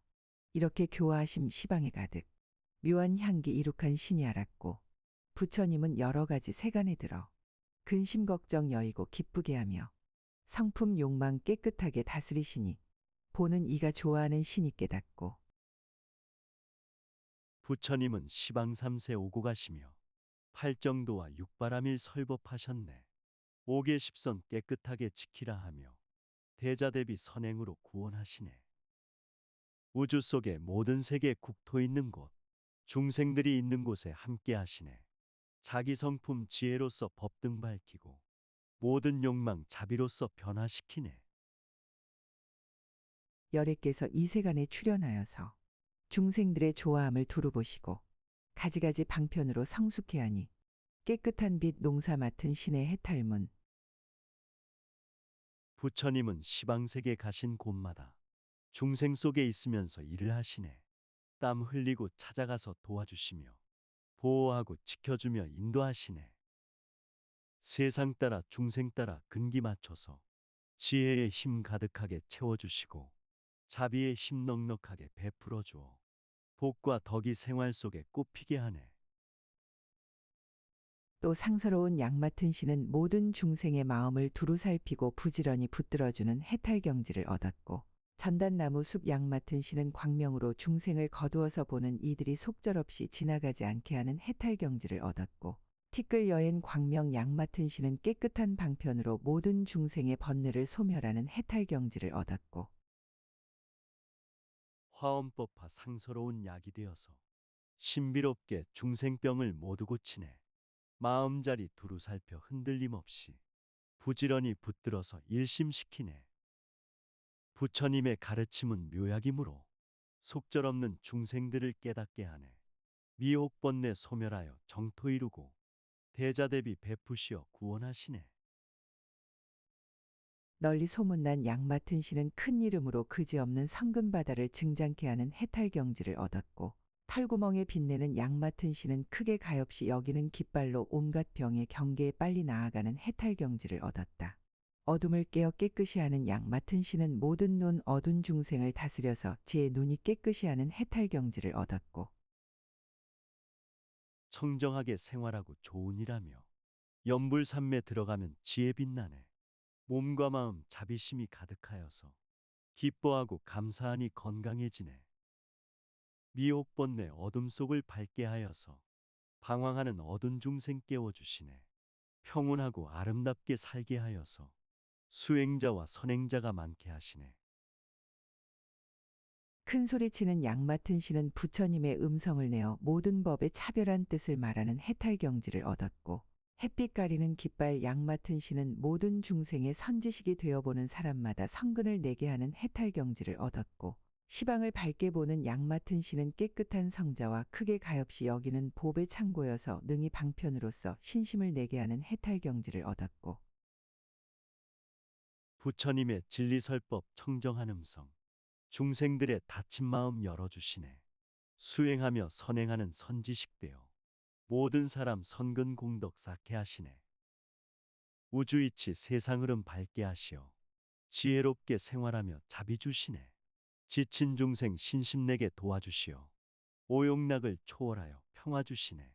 이렇게 교화하심 시방에 가득 묘한 향기 이룩한 신이 알았고 부처님은 여러 가지 세간에 들어 근심 걱정 여의고 기쁘게 하며 성품 욕망 깨끗하게 다스리시니 보는 이가 좋아하는 신이 깨닫고 부처님은 시방삼세 오고 가시며 팔정도와 육바람일 설법하셨네. 오계십선 깨끗하게 지키라 하며 대자대비 선행으로 구원하시네. 우주 속에 모든 세계 국토 있는 곳, 중생들이 있는 곳에 함께 하시네. 자기 성품 지혜로서 법등 밝히고 모든 욕망 자비로서 변화시키네. 열애께서 이 세간에 출현하여서 중생들의 좋아함을 두루 보시고 가지가지 방편으로 성숙해 하니 깨끗한 빛 농사 맡은 신의 해탈문. 부처님은 시방세계 가신 곳마다 중생 속에 있으면서 일을 하시네. 땀 흘리고 찾아가서 도와주시며 보호하고 지켜주며 인도하시네. 세상 따라 중생 따라 근기 맞춰서 지혜의 힘 가득하게 채워주시고 자비의 힘 넉넉하게 베풀어 주어 복과 덕이 생활 속에 꽃피게 하네. 또 상서로운 양 맡은 신은 모든 중생의 마음을 두루 살피고 부지런히 붙들어주는 해탈경지를 얻었고 전단나무 숲 양 맡은 신은 광명으로 중생을 거두어서 보는 이들이 속절없이 지나가지 않게 하는 해탈경지를 얻었고 티끌 여인 광명 양 맡은 신은 깨끗한 방편으로 모든 중생의 번뇌를 소멸하는 해탈경지를 얻었고 화엄법화 상서로운 약이 되어서 신비롭게 중생병을 모두 고치네. 마음자리 두루 살펴 흔들림 없이 부지런히 붙들어서 일심시키네. 부처님의 가르침은 묘약이므로 속절없는 중생들을 깨닫게 하네. 미혹 번뇌 소멸하여 정토 이루고 대자대비 베푸시어 구원하시네. 널리 소문난 양 맡은 신은 큰 이름으로 그지없는 성근바다를 증장케 하는 해탈경지를 얻었고 털구멍에 빛내는 양 맡은 신은 크게 가엾이 여기는 깃발로 온갖 병의 경계에 빨리 나아가는 해탈경지를 얻었다. 어둠을 깨어 깨끗이 하는 양 맡은 신은 모든 눈 어둔 중생을 다스려서 지혜 눈이 깨끗이 하는 해탈경지를 얻었고 청정하게 생활하고 좋은 일하며 연불산매 들어가면 지혜 빛나네. 몸과 마음 자비심이 가득하여서 기뻐하고 감사하니 건강해지네. 미혹 번뇌 어둠 속을 밝게 하여서 방황하는 어둔 중생 깨워주시네. 평온하고 아름답게 살게 하여서 수행자와 선행자가 많게 하시네. 큰 소리치는 양 맡은 신은 부처님의 음성을 내어 모든 법의 차별한 뜻을 말하는 해탈경지를 얻었고, 햇빛 가리는 깃발 양 맡은 신은 모든 중생의 선지식이 되어보는 사람마다 성근을 내게 하는 해탈경지를 얻었고, 시방을 밝게 보는 양 맡은 신은 깨끗한 성자와 크게 가엾이 여기는 법의 창고여서 능히 방편으로서 신심을 내게 하는 해탈경지를 얻었고, 부처님의 진리설법 청정한 음성, 중생들의 닫힌 마음 열어주시네. 수행하며 선행하는 선지식되어 모든 사람 선근 공덕 쌓게 하시네. 우주이치 세상 흐름 밝게 하시어 지혜롭게 생활하며 자비 주시네. 지친 중생 신심내게 도와주시어 오용락을 초월하여 평화 주시네.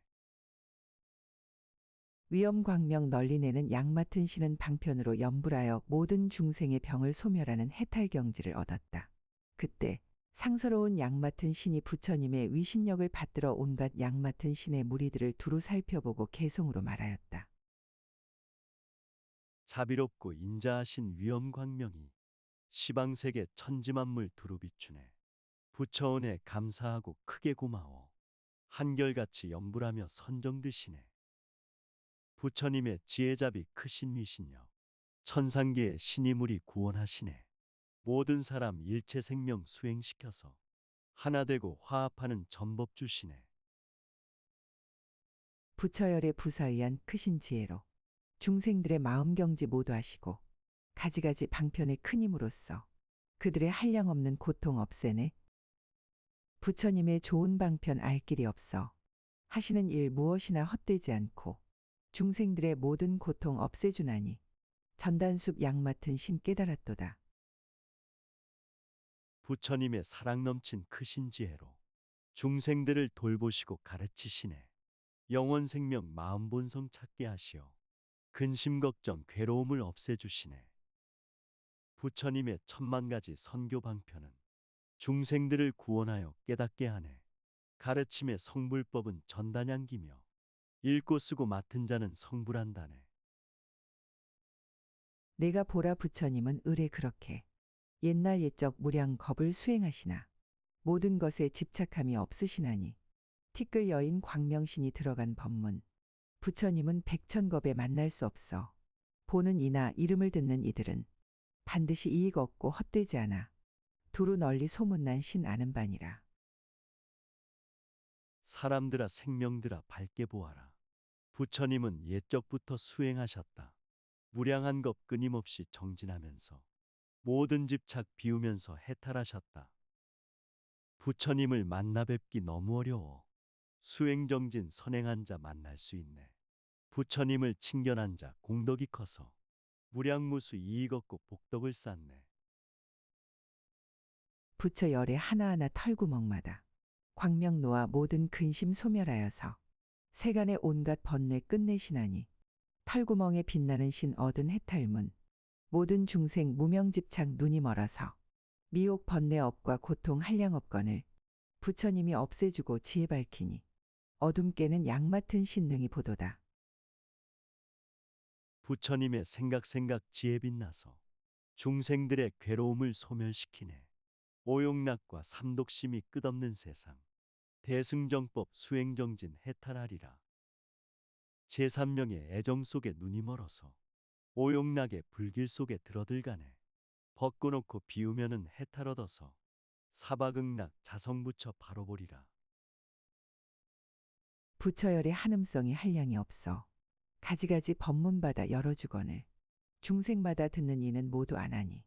위엄광명 널리 내는 양 맡은 신은 방편으로 염불하여 모든 중생의 병을 소멸하는 해탈경지를 얻었다. 그때 상서로운 양 맡은 신이 부처님의 위신력을 받들어 온갖 양 맡은 신의 무리들을 두루 살펴보고 개송으로 말하였다. 자비롭고 인자하신 위엄광명이 시방세계 천지만물 두루 비추네. 부처은혜 감사하고 크게 고마워 한결같이 염불하며 선정드시네. 부처님의 지혜자비 크신 위신력 천상계의 신이물이 구원하시네. 모든 사람 일체 생명 수행시켜서 하나 되고 화합하는 전법 주시네. 부처열의 부사의한 크신 지혜로 중생들의 마음경지 모두 하시고 가지가지 방편의 큰 힘으로써 그들의 한량없는 고통 없애네. 부처님의 좋은 방편 알 길이 없어 하시는 일 무엇이나 헛되지 않고 중생들의 모든 고통 없애주나니 전단숲 양 맡은 신 깨달았도다. 부처님의 사랑 넘친 크신 지혜로 중생들을 돌보시고 가르치시네. 영원 생명 마음 본성 찾게 하시어 근심 걱정 괴로움을 없애주시네. 부처님의 천만 가지 선교 방편은 중생들을 구원하여 깨닫게 하네. 가르침의 성불법은 전단양기며 읽고 쓰고 맡은 자는 성불한다네. 내가 보라 부처님은 을에 그렇게 옛날 옛적 무량겁을 수행하시나 모든 것에 집착함이 없으시나니 티끌 여인 광명신이 들어간 법문 부처님은 백천겁에 만날 수 없어 보는 이나 이름을 듣는 이들은 반드시 이익 얻고 헛되지 않아 두루 널리 소문난 신 아는 바니라. 사람들아 생명들아 밝게 보아라. 부처님은 옛적부터 수행하셨다. 무량한 것 끊임없이 정진하면서 모든 집착 비우면서 해탈하셨다. 부처님을 만나 뵙기 너무 어려워. 수행정진 선행한 자 만날 수 있네. 부처님을 친견한 자 공덕이 커서 무량무수 이익 얻고 복덕을 쌓네. 부처 열의 하나하나 털구멍마다 광명 놓아 모든 근심 소멸하여서 세간의 온갖 번뇌 끝내시나니 털구멍에 빛나는 신 얻은 해탈문 모든 중생 무명집착 눈이 멀어서 미혹 번뇌 업과 고통 한량 업건을 부처님이 없애주고 지혜 밝히니 어둠 깨는 양 맡은 신능이 보도다. 부처님의 생각 지혜 빛나서 중생들의 괴로움을 소멸시키네. 오용락과 삼독심이 끝없는 세상 대승정법 수행정진 해탈하리라. 제3명의 애정 속에 눈이 멀어서 오용락의 불길 속에 들어들가네. 벗고놓고 비우면은 해탈 얻어서 사바극락 자성부처 바로 보리라. 부처열의 한음성이 한량이 없어 가지가지 법문받아 열어주거늘 중생마다 듣는 이는 모두 안하니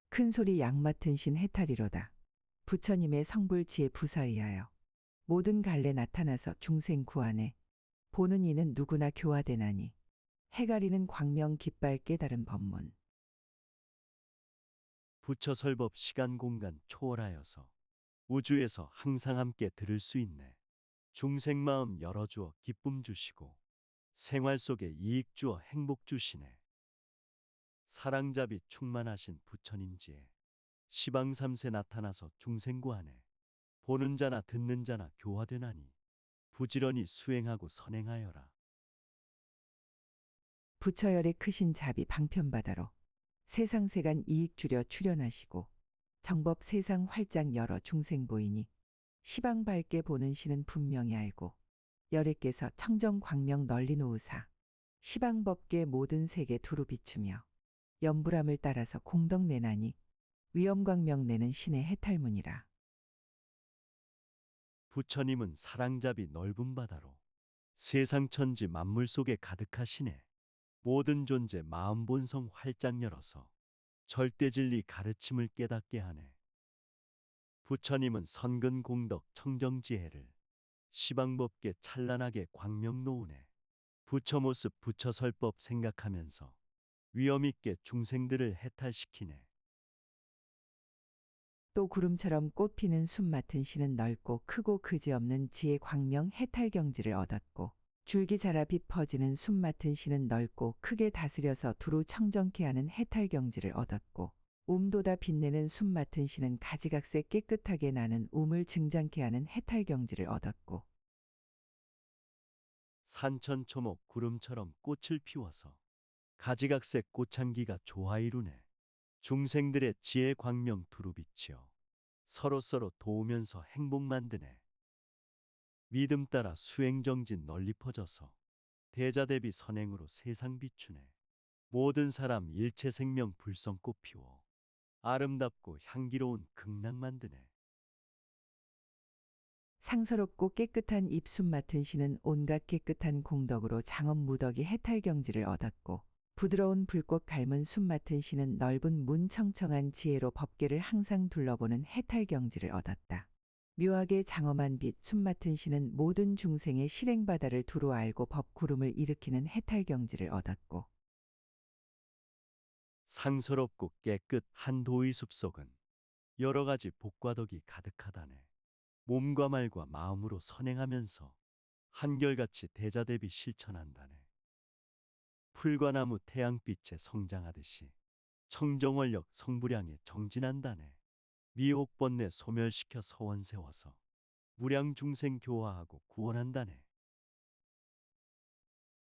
큰 소리 양 맡은 신 해탈이로다. 부처님의 성불지에 부사의하여 모든 갈래 나타나서 중생 구하네. 보는 이는 누구나 교화되나니 해가리는 광명 깃발 깨달은 법문. 부처 설법 시간 공간 초월하여서 우주에서 항상 함께 들을 수 있네. 중생 마음 열어주어 기쁨 주시고 생활 속에 이익 주어 행복 주시네. 사랑자비 충만하신 부처님지에 시방삼세 나타나서 중생 구하네. 보는 자나 듣는 자나 교화되나니 부지런히 수행하고 선행하여라. 부처열의 크신 자비 방편바다로 세상세간 이익 주려 출연하시고 정법 세상 활짝 열어 중생 보이니 시방 밝게 보는 신은 분명히 알고 열애께서 청정 광명 널리 놓으사 시방법계 모든 세계 두루 비추며 연불함을 따라서 공덕 내나니 위엄광명 내는 신의 해탈문이라. 부처님은 사랑잡이 넓은 바다로 세상 천지 만물 속에 가득하시네. 모든 존재 마음 본성 활짝 열어서 절대 진리 가르침을 깨닫게 하네. 부처님은 선근 공덕 청정지혜를 시방법계 찬란하게 광명 놓으네. 부처 모습 부처 설법 생각하면서 위엄 있게 중생들을 해탈시키네. 또 구름처럼 꽃피는 숨 맡은 신은 넓고 크고 그지없는 지혜 광명 해탈경지를 얻었고 줄기 자라 빛 퍼지는 숨 맡은 신은 넓고 크게 다스려서 두루 청정케 하는 해탈경지를 얻었고 움도다 빛내는 숨 맡은 신은 가지각색 깨끗하게 나는 um을 증장케 하는 해탈경지를 얻었고 산천초목 구름처럼 꽃을 피워서 가지각색 꽃향기가 조화 이루네. 중생들의 지혜 광명 두루 비치어 서로서로 도우면서 행복 만드네. 믿음 따라 수행정진 널리 퍼져서 대자대비 선행으로 세상 비추네. 모든 사람 일체 생명 불성꽃 피워 아름답고 향기로운 극락 만드네. 상서롭고 깨끗한 입숨 맡은 신은 온갖 깨끗한 공덕으로 장엄 무덕이 해탈경지를 얻었고 부드러운 불꽃 닮은 숨 맡은 신은 넓은 문 청청한 지혜로 법계를 항상 둘러보는 해탈경지를 얻었다. 묘하게 장엄한 빛 숨 맡은 신은 모든 중생의 실행바다를 두루 알고 법구름을 일으키는 해탈경지를 얻었고 상서롭고 깨끗한 도의 숲속은 여러 가지 복과 덕이 가득하다네. 몸과 말과 마음으로 선행하면서 한결같이 대자대비 실천한다네. 풀과 나무 태양빛에 성장하듯이 청정원력 성불량에 정진한다네. 미혹번뇌 소멸시켜 서원 세워서 무량 중생 교화하고 구원한다네.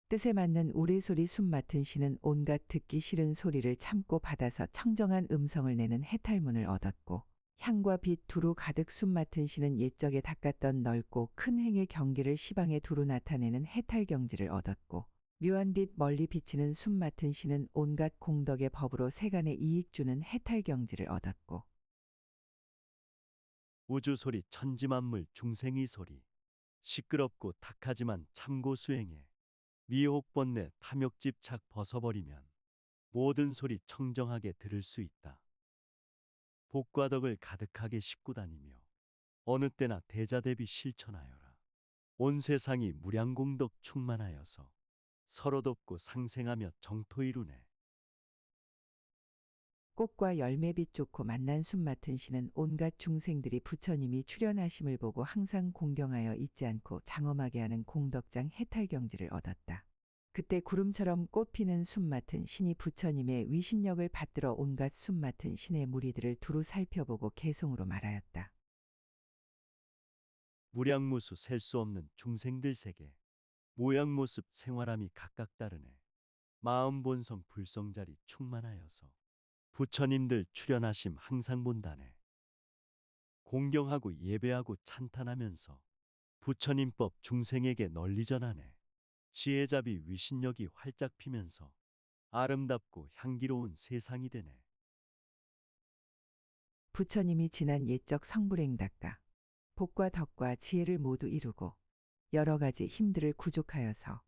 뜻에 맞는 우레소리 숨 맡은 신은 온갖 듣기 싫은 소리를 참고 받아서 청정한 음성을 내는 해탈문을 얻었고 향과 빛 두루 가득 숨 맡은 신은 옛적에 닦았던 넓고 큰 행의 경기를 시방에 두루 나타내는 해탈경지를 얻었고 묘한 빛 멀리 비치는 숨 맡은 신은 온갖 공덕의 법으로 세간에 이익 주는 해탈경지를 얻었고 우주소리 천지만물 중생의 소리 시끄럽고 탁하지만 참고 수행해 미혹번뇌 탐욕집착 벗어버리면 모든 소리 청정하게 들을 수 있다. 복과 덕을 가득하게 싣고 다니며 어느 때나 대자대비 실천하여라. 온 세상이 무량공덕 충만하여서 서로 돕고 상생하며 정토 이루네. 꽃과 열매빛 좋고 만난 숨 맡은 신은 온갖 중생들이 부처님이 출연하심을 보고 항상 공경하여 잊지 않고 장엄하게 하는 공덕장 해탈경지를 얻었다. 그때 구름처럼 꽃피는 숨 맡은 신이 부처님의 위신력을 받들어 온갖 숨 맡은 신의 무리들을 두루 살펴보고 개송으로 말하였다. 무량무수 셀 수 없는 중생들 세계 모양 모습 생활함이 각각 다르네. 마음 본성 불성자리 충만하여서 부처님들 출연하심 항상 본다네. 공경하고 예배하고 찬탄하면서 부처님법 중생에게 널리 전하네. 지혜자비 위신력이 활짝 피면서 아름답고 향기로운 세상이 되네. 부처님이 지난 옛적 성불행 닦아 복과 덕과 지혜를 모두 이루고 여러 가지 힘들을 구족하여서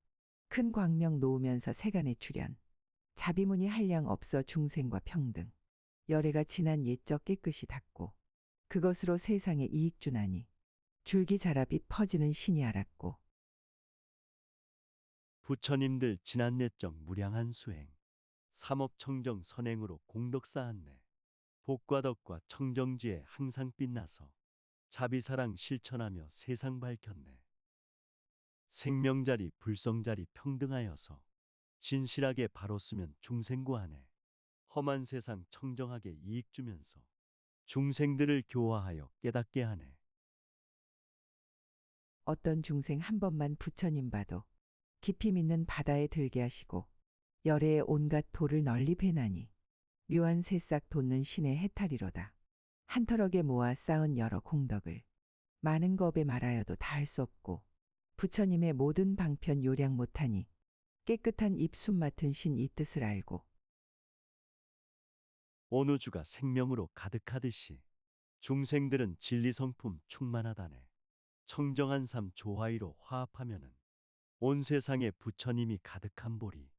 큰 광명 놓으면서 세간에 출현 자비문이 한량 없어 중생과 평등 열애가 지난 옛적 깨끗이 닦고 그것으로 세상에 이익 주나니 줄기 자라빛 퍼지는 신이 알았고 부처님들 지난 옛적 무량한 수행 삼업청정 선행으로 공덕 쌓았네. 복과 덕과 청정지에 항상 빛나서 자비사랑 실천하며 세상 밝혔네. 생명자리 불성자리 평등하여서 진실하게 바로 쓰면 중생구하네. 험한 세상 청정하게 이익 주면서 중생들을 교화하여 깨닫게 하네. 어떤 중생 한 번만 부처님 봐도 깊이 믿는 바다에 들게 하시고 열에 온갖 돌을 널리 베나니 묘한 새싹 돋는 신의 해탈이로다. 한 터럭에 모아 쌓은 여러 공덕을 많은 겁에 말하여도 다 할 수 없고 부처님의 모든 방편 요량 못하니 깨끗한 입숨 맡은 신 이 뜻을 알고 온 우주가 생명으로 가득하듯이 중생들은 진리 성품 충만하다네. 청정한 삶 조화의로 화합하면은 온 세상에 부처님이 가득한 보리.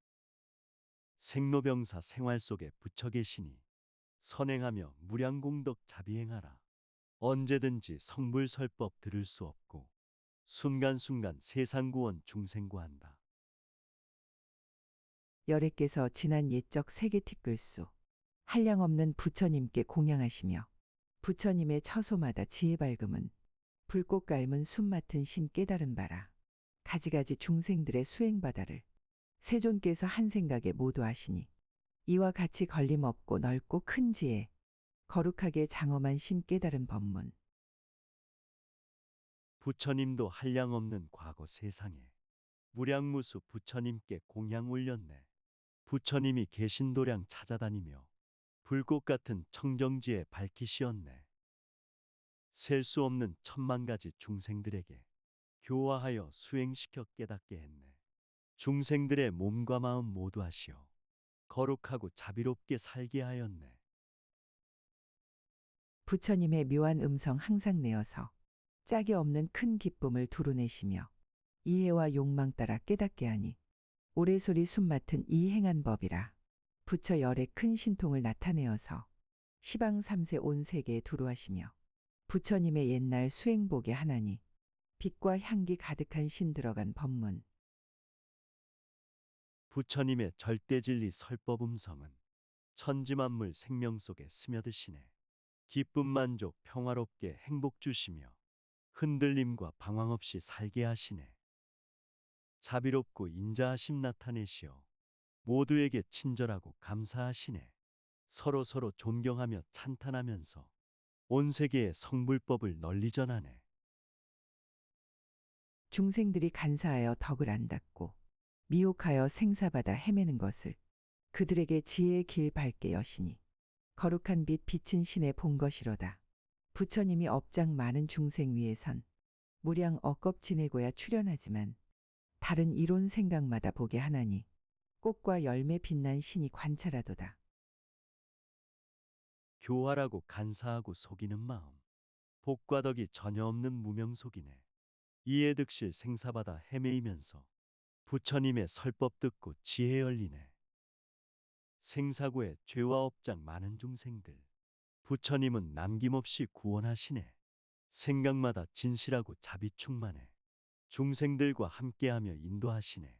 생로병사 생활 속에 부처 계시니 선행하며 무량공덕 자비행하라. 언제든지 성불설법 들을 수 없고 순간순간 세상 구원 중생 구한다. 열애께서 지난 옛적 세계 티끌수 한량없는 부처님께 공양하시며 부처님의 처소마다 지혜 밝음은 불꽃 닮은 숨 맡은 신 깨달은 바라. 가지가지 중생들의 수행바다를 세존께서 한 생각에 모두 하시니 이와 같이 걸림없고 넓고 큰 지혜 거룩하게 장엄한 신 깨달은 법문. 부처님도 한량없는 과거 세상에 무량무수 부처님께 공양 올렸네. 부처님이 계신 도량 찾아다니며 불꽃 같은 청정지에 밝히시었네. 셀 수 없는 천만 가지 중생들에게 교화하여 수행시켜 깨닫게 했네. 중생들의 몸과 마음 모두 하시어 거룩하고 자비롭게 살게 하였네. 부처님의 묘한 음성 항상 내어서 짝이 없는 큰 기쁨을 두루내시며 이해와 욕망 따라 깨닫게 하니 오래소리 숨 맡은 이 행한 법이라. 부처 열의 큰 신통을 나타내어서 시방 3세 온 세계에 두루하시며 부처님의 옛날 수행복에 하나니 빛과 향기 가득한 신 들어간 법문. 부처님의 절대진리 설법 음성은 천지만물 생명 속에 스며드시네. 기쁨 만족 평화롭게 행복 주시며 흔들림과 방황 없이 살게 하시네. 자비롭고 인자하심 나타내시어 모두에게 친절하고 감사하시네. 서로 존경하며 찬탄하면서 온 세계에 성불법을 널리 전하네. 중생들이 간사하여 덕을 안 닦고 미혹하여 생사받아 헤매는 것을 그들에게 지혜의 길 밝게 여시니 거룩한 빛 비친 신의 본 것이로다. 부처님이 업장 많은 중생 위에선 무량 억겁 지내고야 출연하지만 다른 이론 생각마다 보게 하나니 꽃과 열매 빛난 신이 관찰하도다. 교활하고 간사하고 속이는 마음, 복과 덕이 전혀 없는 무명속이네. 이에 득실 생사받아 헤매이면서 부처님의 설법 듣고 지혜 열리네. 생사고에 죄와 업장 많은 중생들, 부처님은 남김없이 구원하시네. 생각마다 진실하고 자비 충만해 중생들과 함께하며 인도하시네.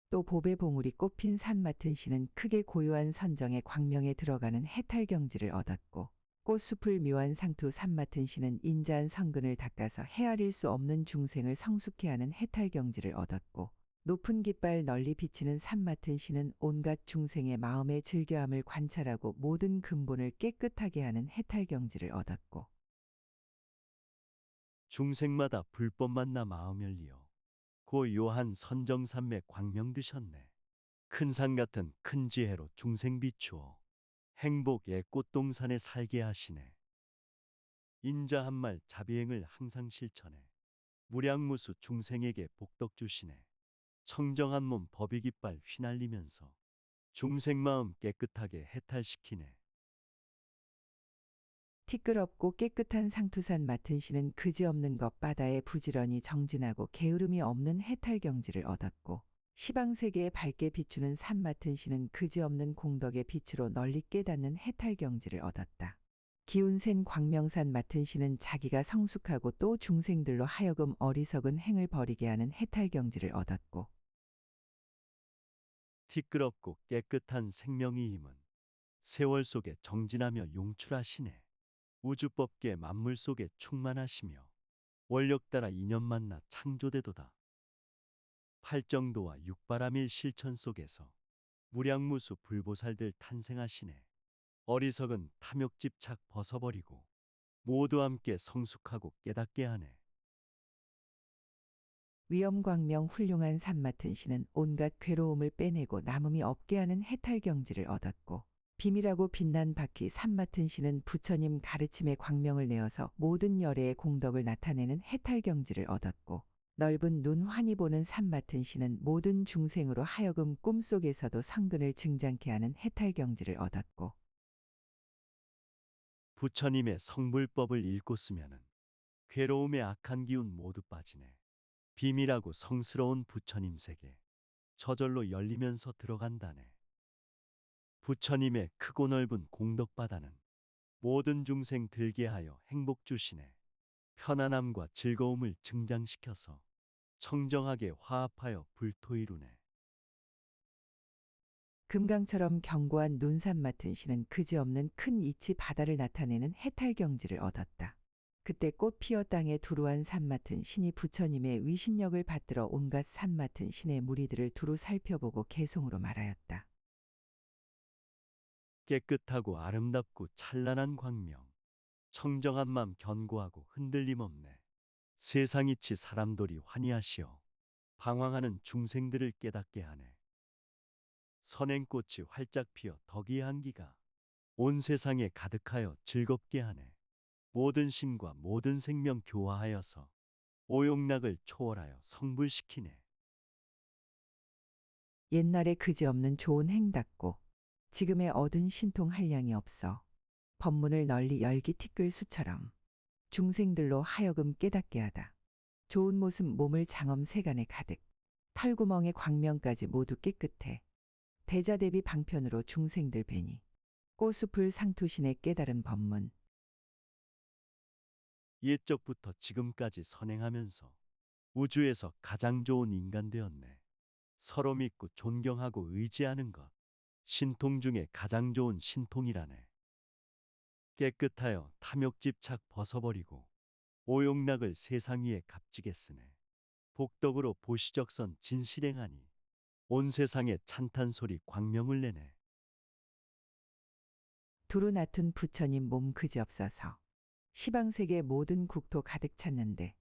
또 보배 봉우리 꽃핀 산 맡은 신은 크게 고요한 선정의 광명에 들어가는 해탈 경지를 얻었고 꽃숲을 묘한 상투 산 맡은 신은 인자한 성근을 닦아서 헤아릴 수 없는 중생을 성숙해 하는 해탈 경지를 얻었고 높은 깃발 널리 비치는 산 맡은 신은 온갖 중생의 마음의 즐겨함을 관찰하고 모든 근본을 깨끗하게 하는 해탈 경지를 얻었고 중생마다 불법 만나 마음 열리어 고 요한 선정산매 광명 드셨네. 큰 산 같은 큰 지혜로 중생 비추어 행복의 꽃동산에 살게 하시네. 인자 한 말 자비행을 항상 실천해 무량무수 중생에게 복덕 주시네. 청정한 몸 법이 깃발 휘날리면서 중생 마음 깨끗하게 해탈시키네. 티끌없고 깨끗한 상투산 맡은 신은 그지없는 것 바다에 부지런히 정진하고 게으름이 없는 해탈 경지를 얻었고 시방세계에 밝게 비추는 산 맡은 신은 그지없는 공덕의 빛으로 널리 깨닫는 해탈 경지를 얻었다. 기운센 광명산 맡은 신은 자기가 성숙하고 또 중생들로 하여금 어리석은 행을 벌이게 하는 해탈 경지를 얻었고 티끌없고 깨끗한 생명의 힘은 세월 속에 정진하며 용출하시네. 우주법계 만물 속에 충만하시며 원력 따라 인연 만나 창조되도다. 팔정도와 육바라밀 실천 속에서 무량무수 불보살들 탄생하시네. 어리석은 탐욕 집착 벗어버리고 모두 함께 성숙하고 깨닫게 하네. 위엄광명 훌륭한 산 맡은 신은 온갖 괴로움을 빼내고 남음이 없게 하는 해탈 경지를 얻었고, 비밀하고 빛난 바퀴 산 맡은 신은 부처님 가르침에 광명을 내어서 모든 열애의 공덕을 나타내는 해탈 경지를 얻었고, 넓은 눈 환히 보는 산 맡은 신은 모든 중생으로 하여금 꿈속에서도 성근을 증장케 하는 해탈 경지를 얻었고, 부처님의 성불법을 읽고 쓰면은 괴로움의 악한 기운 모두 빠지네. 비밀하고 성스러운 부처님 세계 저절로 열리면서 들어간다네. 부처님의 크고 넓은 공덕바다는 모든 중생 들게 하여 행복 주시네. 편안함과 즐거움을 증장시켜서 청정하게 화합하여 불토 이루네. 금강처럼 견고한 눈산 맡은 신은 그지없는 큰 이치 바다를 나타내는 해탈 경지를 얻었다. 그때 꽃 피어 땅에 두루한 산 맡은 신이 부처님의 위신력을 받들어 온갖 산 맡은 신의 무리들을 두루 살펴보고 개송으로 말하였다. 깨끗하고 아름답고 찬란한 광명, 청정한 맘 견고하고 흔들림 없네. 세상이치 사람돌이 환희하시어 방황하는 중생들을 깨닫게 하네. 선행꽃이 활짝 피어 덕의 향기가 온 세상에 가득하여 즐겁게 하네. 모든 신과 모든 생명 교화하여서 오욕락을 초월하여 성불시키네. 옛날에 그지없는 좋은 행답고 지금의 얻은 신통 한량이 없어 법문을 널리 열기 티끌 수처럼 중생들로 하여금 깨닫게 하다. 좋은 모습 몸을 장엄 세간에 가득 털구멍의 광명까지 모두 깨끗해 대자 대비 방편으로 중생들 뵈니 꽃숲을 상투신의 깨달은 법문. 옛적부터 지금까지 선행하면서 우주에서 가장 좋은 인간 되었네. 서로 믿고 존경하고 의지하는 것, 신통 중에 가장 좋은 신통이라네. 깨끗하여 탐욕집착 벗어버리고 오욕락을 세상 위에 값지게 쓰네. 복덕으로 보시적선 진실행하니 온 세상에 찬탄소리 광명을 내네. 두루 낳은 부처님 몸 그지없어서 시방세계 모든 국토 가득 찼는데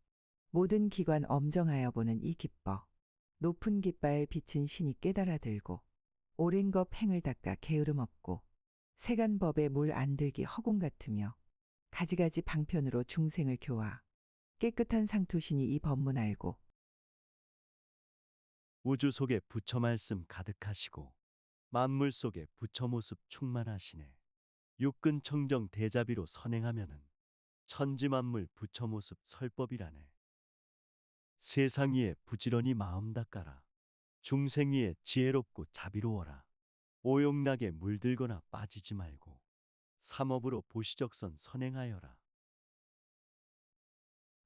모든 기관 엄정하여 보는 이 기뻐 높은 깃발 비친 신이 깨달아 들고 오랜 겁 행을 닦아 게으름 없고 세간 법에 물 안 들기 허공 같으며 가지가지 방편으로 중생을 교화 깨끗한 상투신이 이 법문 알고 우주 속에 부처 말씀 가득하시고 만물 속에 부처 모습 충만하시네. 육근 청정 대자비로 선행하면은 천지 만물 부처 모습 설법이라네. 세상 위에 부지런히 마음 닦아라. 중생 위에 지혜롭고 자비로워라. 오욕락에 물들거나 빠지지 말고 삼업으로 보시적선 선행하여라.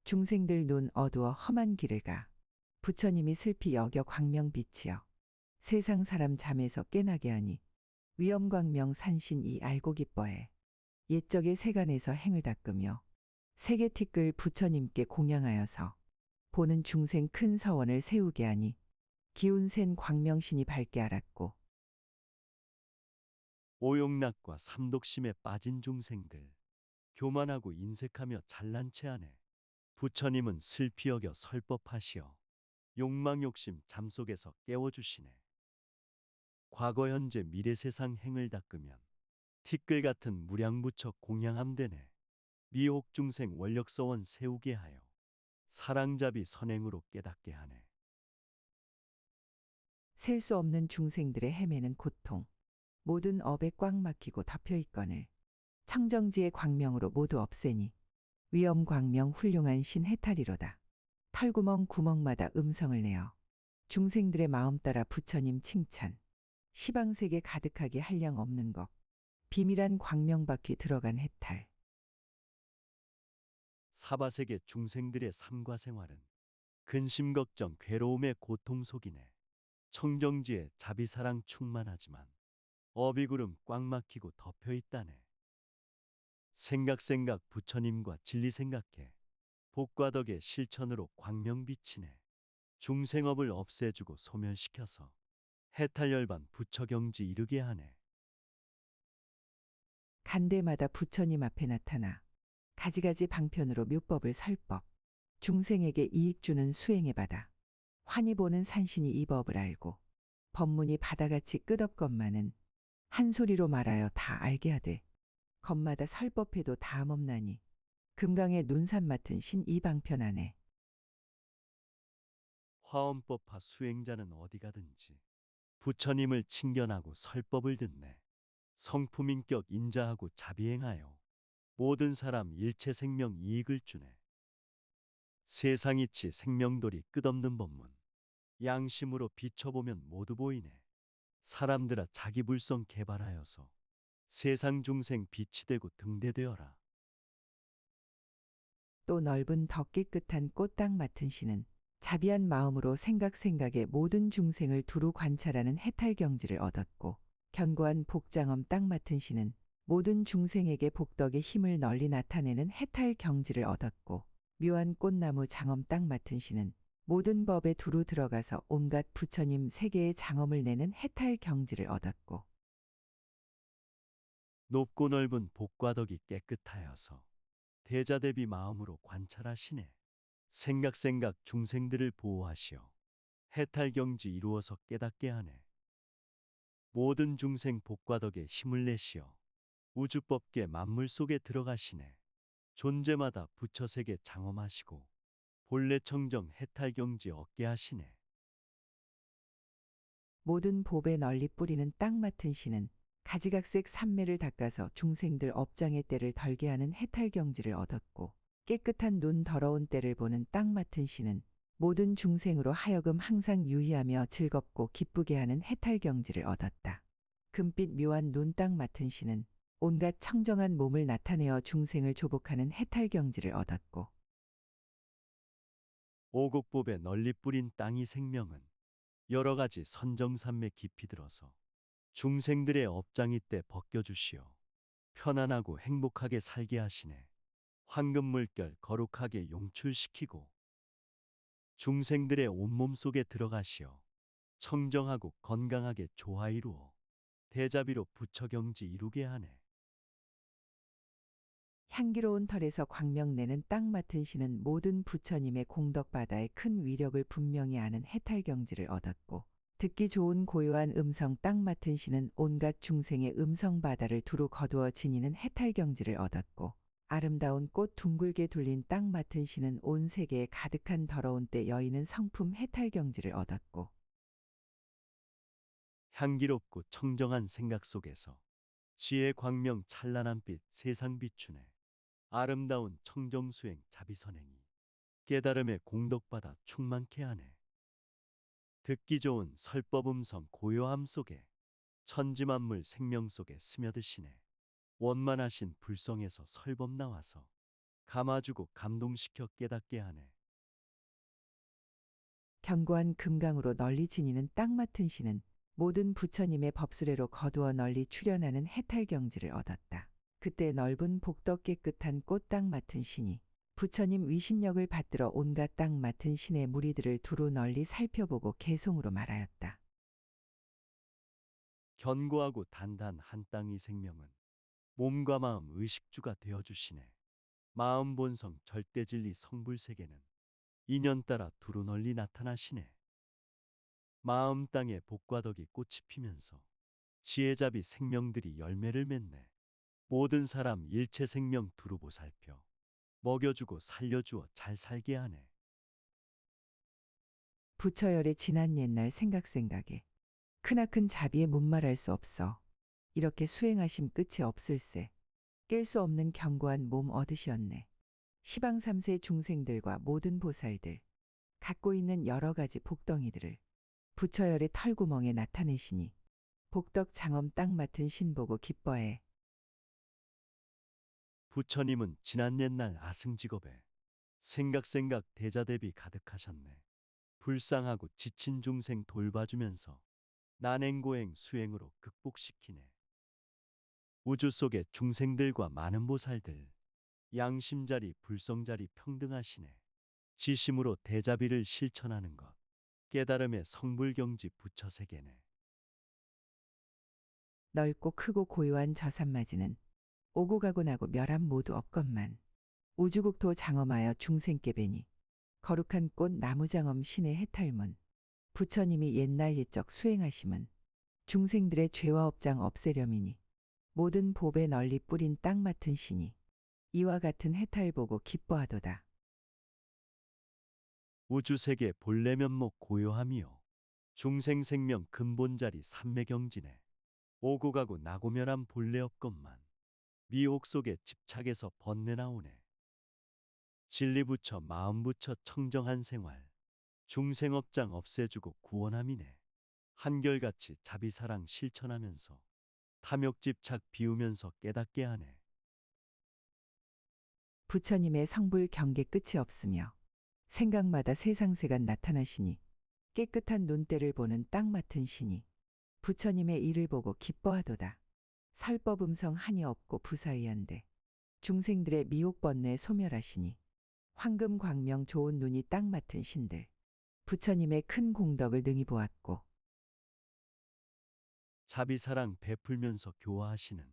중생들 눈 어두워 험한 길을 가 부처님이 슬피 여겨 광명빛이여 세상 사람 잠에서 깨나게 하니 위엄광명 산신 이 알고 기뻐해 옛적의 세간에서 행을 닦으며 세계 티끌 부처님께 공양하여서 보는 중생 큰 서원을 세우게 하니 기운센 광명신이 밝게 알았고 오욕락과 삼독심에 빠진 중생들 교만하고 인색하며 잘난 체하네. 부처님은 슬피 여겨 설법하시어 욕망 욕심 잠 속에서 깨워주시네. 과거 현재 미래 세상 행을 닦으면 티끌 같은 무량부처 공양함되네. 미혹 중생 원력서원 세우게 하여 사랑자비 선행으로 깨닫게 하네. 셀 수 없는 중생들의 헤매는 고통 모든 업에 꽉 막히고 덮여 있거늘 청정지의 광명으로 모두 없애니 위엄광명 훌륭한 신 해탈이로다. 털구멍 구멍마다 음성을 내어 중생들의 마음 따라 부처님 칭찬 시방세계 가득하게 한량 없는 것 비밀한 광명바퀴 들어간 해탈. 사바세계 중생들의 삶과 생활은 근심 걱정 괴로움의 고통 속이네. 청정지에 자비사랑 충만하지만 어비구름 꽉 막히고 덮여 있다네. 생각 부처님과 진리 생각해 복과 덕의 실천으로 광명 비치네. 중생업을 없애주고 소멸시켜서 해탈열반 부처경지 이르게 하네. 간대마다 부처님 앞에 나타나 가지가지 방편으로 묘법을 설법 중생에게 이익 주는 수행의 바다 환히 보는 산신이 이 법을 알고 법문이 바다같이 끝없건만은 한 소리로 말하여 다 알게 하되 겁마다 설법해도 다함없나니 금강의 눈산 맡은 신 이 방편 안에 화엄법화 수행자는 어디 가든지 부처님을 칭견하고 설법을 듣네. 성품인격 인자하고 자비행하여 모든 사람 일체 생명 이익을 주네. 세상이치 생명돌이 끝없는 법문. 양심으로 비춰보면 모두 보이네. 사람들아 자기 불성 개발하여서 세상 중생 빛이 되고 등대되어라. 또 넓은 더 깨끗한 꽃땅 맡은 신은 자비한 마음으로 생각에 모든 중생을 두루 관찰하는 해탈경지를 얻었고 견고한 복장엄 땅 맡은 신은 모든 중생에게 복덕의 힘을 널리 나타내는 해탈경지를 얻었고 묘한 꽃나무 장엄 땅 맡은 신은 모든 법에 두루 들어가서 온갖 부처님 세계의 장엄을 내는 해탈경지를 얻었고 높고 넓은 복과 덕이 깨끗하여서 대자대비 마음으로 관찰하시네. 생각 중생들을 보호하시어 해탈경지 이루어서 깨닫게 하네. 모든 중생 복과 덕에 힘을 내시어 우주법계 만물 속에 들어가시네. 존재마다 부처세계 장엄하시고 본래 청정 해탈경지 얻게 하시네. 모든 법에 널리 뿌리는 땅 맡은 신은 가지각색 산매를 닦아서 중생들 업장의 때를 덜게 하는 해탈경지를 얻었고 깨끗한 눈 더러운 때를 보는 땅 맡은 신은 모든 중생으로 하여금 항상 유의하며 즐겁고 기쁘게 하는 해탈경지를 얻었다. 금빛 묘한 눈 땅 맡은 신은 온갖 청정한 몸을 나타내어 중생을 조복하는 해탈경지를 얻었고 오곡법에 널리 뿌린 땅이 생명은 여러 가지 선정산매 깊이 들어서 중생들의 업장이 때 벗겨주시어 편안하고 행복하게 살게 하시네. 황금물결 거룩하게 용출시키고 중생들의 온몸 속에 들어가시어 청정하고 건강하게 조화 이루어 대자비로 부처경지 이루게 하네. 향기로운 털에서 광명 내는 땅 맡은 신은 모든 부처님의 공덕바다의 큰 위력을 분명히 아는 해탈경지를 얻었고 듣기 좋은 고요한 음성 땅 맡은 신은 온갖 중생의 음성바다를 두루 거두어 지니는 해탈경지를 얻었고 아름다운 꽃 둥글게 둘린 땅 맡은 신은 온 세계에 가득한 더러운 때 여인은 성품 해탈경지를 얻었고 향기롭고 청정한 생각 속에서 지혜 광명 찬란한 빛 세상 비추네. 아름다운 청정수행 자비선행이 깨달음의 공덕받아 충만케 하네. 듣기 좋은 설법음성 고요함 속에 천지만물 생명 속에 스며드시네. 원만하신 불성에서 설법 나와서 감아주고 감동시켜 깨닫게 하네. 견고한 금강으로 널리 지니는 땅 맡은 신은 모든 부처님의 법수레로 거두어 널리 출현하는 해탈경지를 얻었다. 그때 넓은 복덕 깨끗한 꽃땅 맡은 신이 부처님 위신력을 받들어 온갖 땅 맡은 신의 무리들을 두루 널리 살펴보고 개송으로 말하였다. 견고하고 단단한 땅이 생명은 몸과 마음 의식주가 되어주시네. 마음 본성 절대진리 성불세계는 인연 따라 두루 널리 나타나시네. 마음 땅에 복과 덕이 꽃이 피면서 지혜자비 생명들이 열매를 맺네. 모든 사람 일체 생명 두루 보살펴 먹여주고 살려주어 잘 살게 하네. 부처열의 지난 옛날 생각에 크나큰 자비에 못말할 수 없어 이렇게 수행하심 끝이 없을세. 깰 수 없는 견고한 몸 얻으시었네. 시방 3세 중생들과 모든 보살들 갖고 있는 여러 가지 복덩이들을 부처열의 털구멍에 나타내시니 복덕 장엄 땅 맡은 신 보고 기뻐해. 부처님은 지난 옛날 아승직업에 생각 대자대비 가득하셨네. 불쌍하고 지친 중생 돌봐주면서 난행고행 수행으로 극복시키네. 우주 속의 중생들과 많은 보살들 양심자리 불성자리 평등하시네. 지심으로 대자비를 실천하는 것 깨달음의 성불경지 부처세계네. 넓고 크고 고요한 저 산마지는 오고 가고 나고 멸함 모두 없건만 우주국토 장엄하여 중생께 베니 거룩한 꽃 나무장엄 신의 해탈문. 부처님이 옛날 옛적 수행하심은 중생들의 죄와 업장 없애렴이니 모든 법에 널리 뿌린 땅 맡은 신이 이와 같은 해탈 보고 기뻐하도다. 우주세계 본래 면목 고요함이요 중생 생명 근본자리 삼매경진에 오고 가고 나고멸함 본래 없건만 미혹 속에 집착에서 번뇌 나오네. 진리 부처 마음 부처 청정한 생활 중생업장 없애주고 구원함이네. 한결같이 자비사랑 실천하면서 탐욕 집착 비우면서 깨닫게 하네. 부처님의 성불 경계 끝이 없으며 생각마다 세상세간 나타나시니 깨끗한 눈대를 보는 땅 맡은 신이 부처님의 일을 보고 기뻐하도다. 설법 음성 한이 없고 부사의한데 중생들의 미혹 번뇌 소멸하시니 황금 광명 좋은 눈이 땅 맡은 신들 부처님의 큰 공덕을 능히 보았고 자비사랑 베풀면서 교화하시는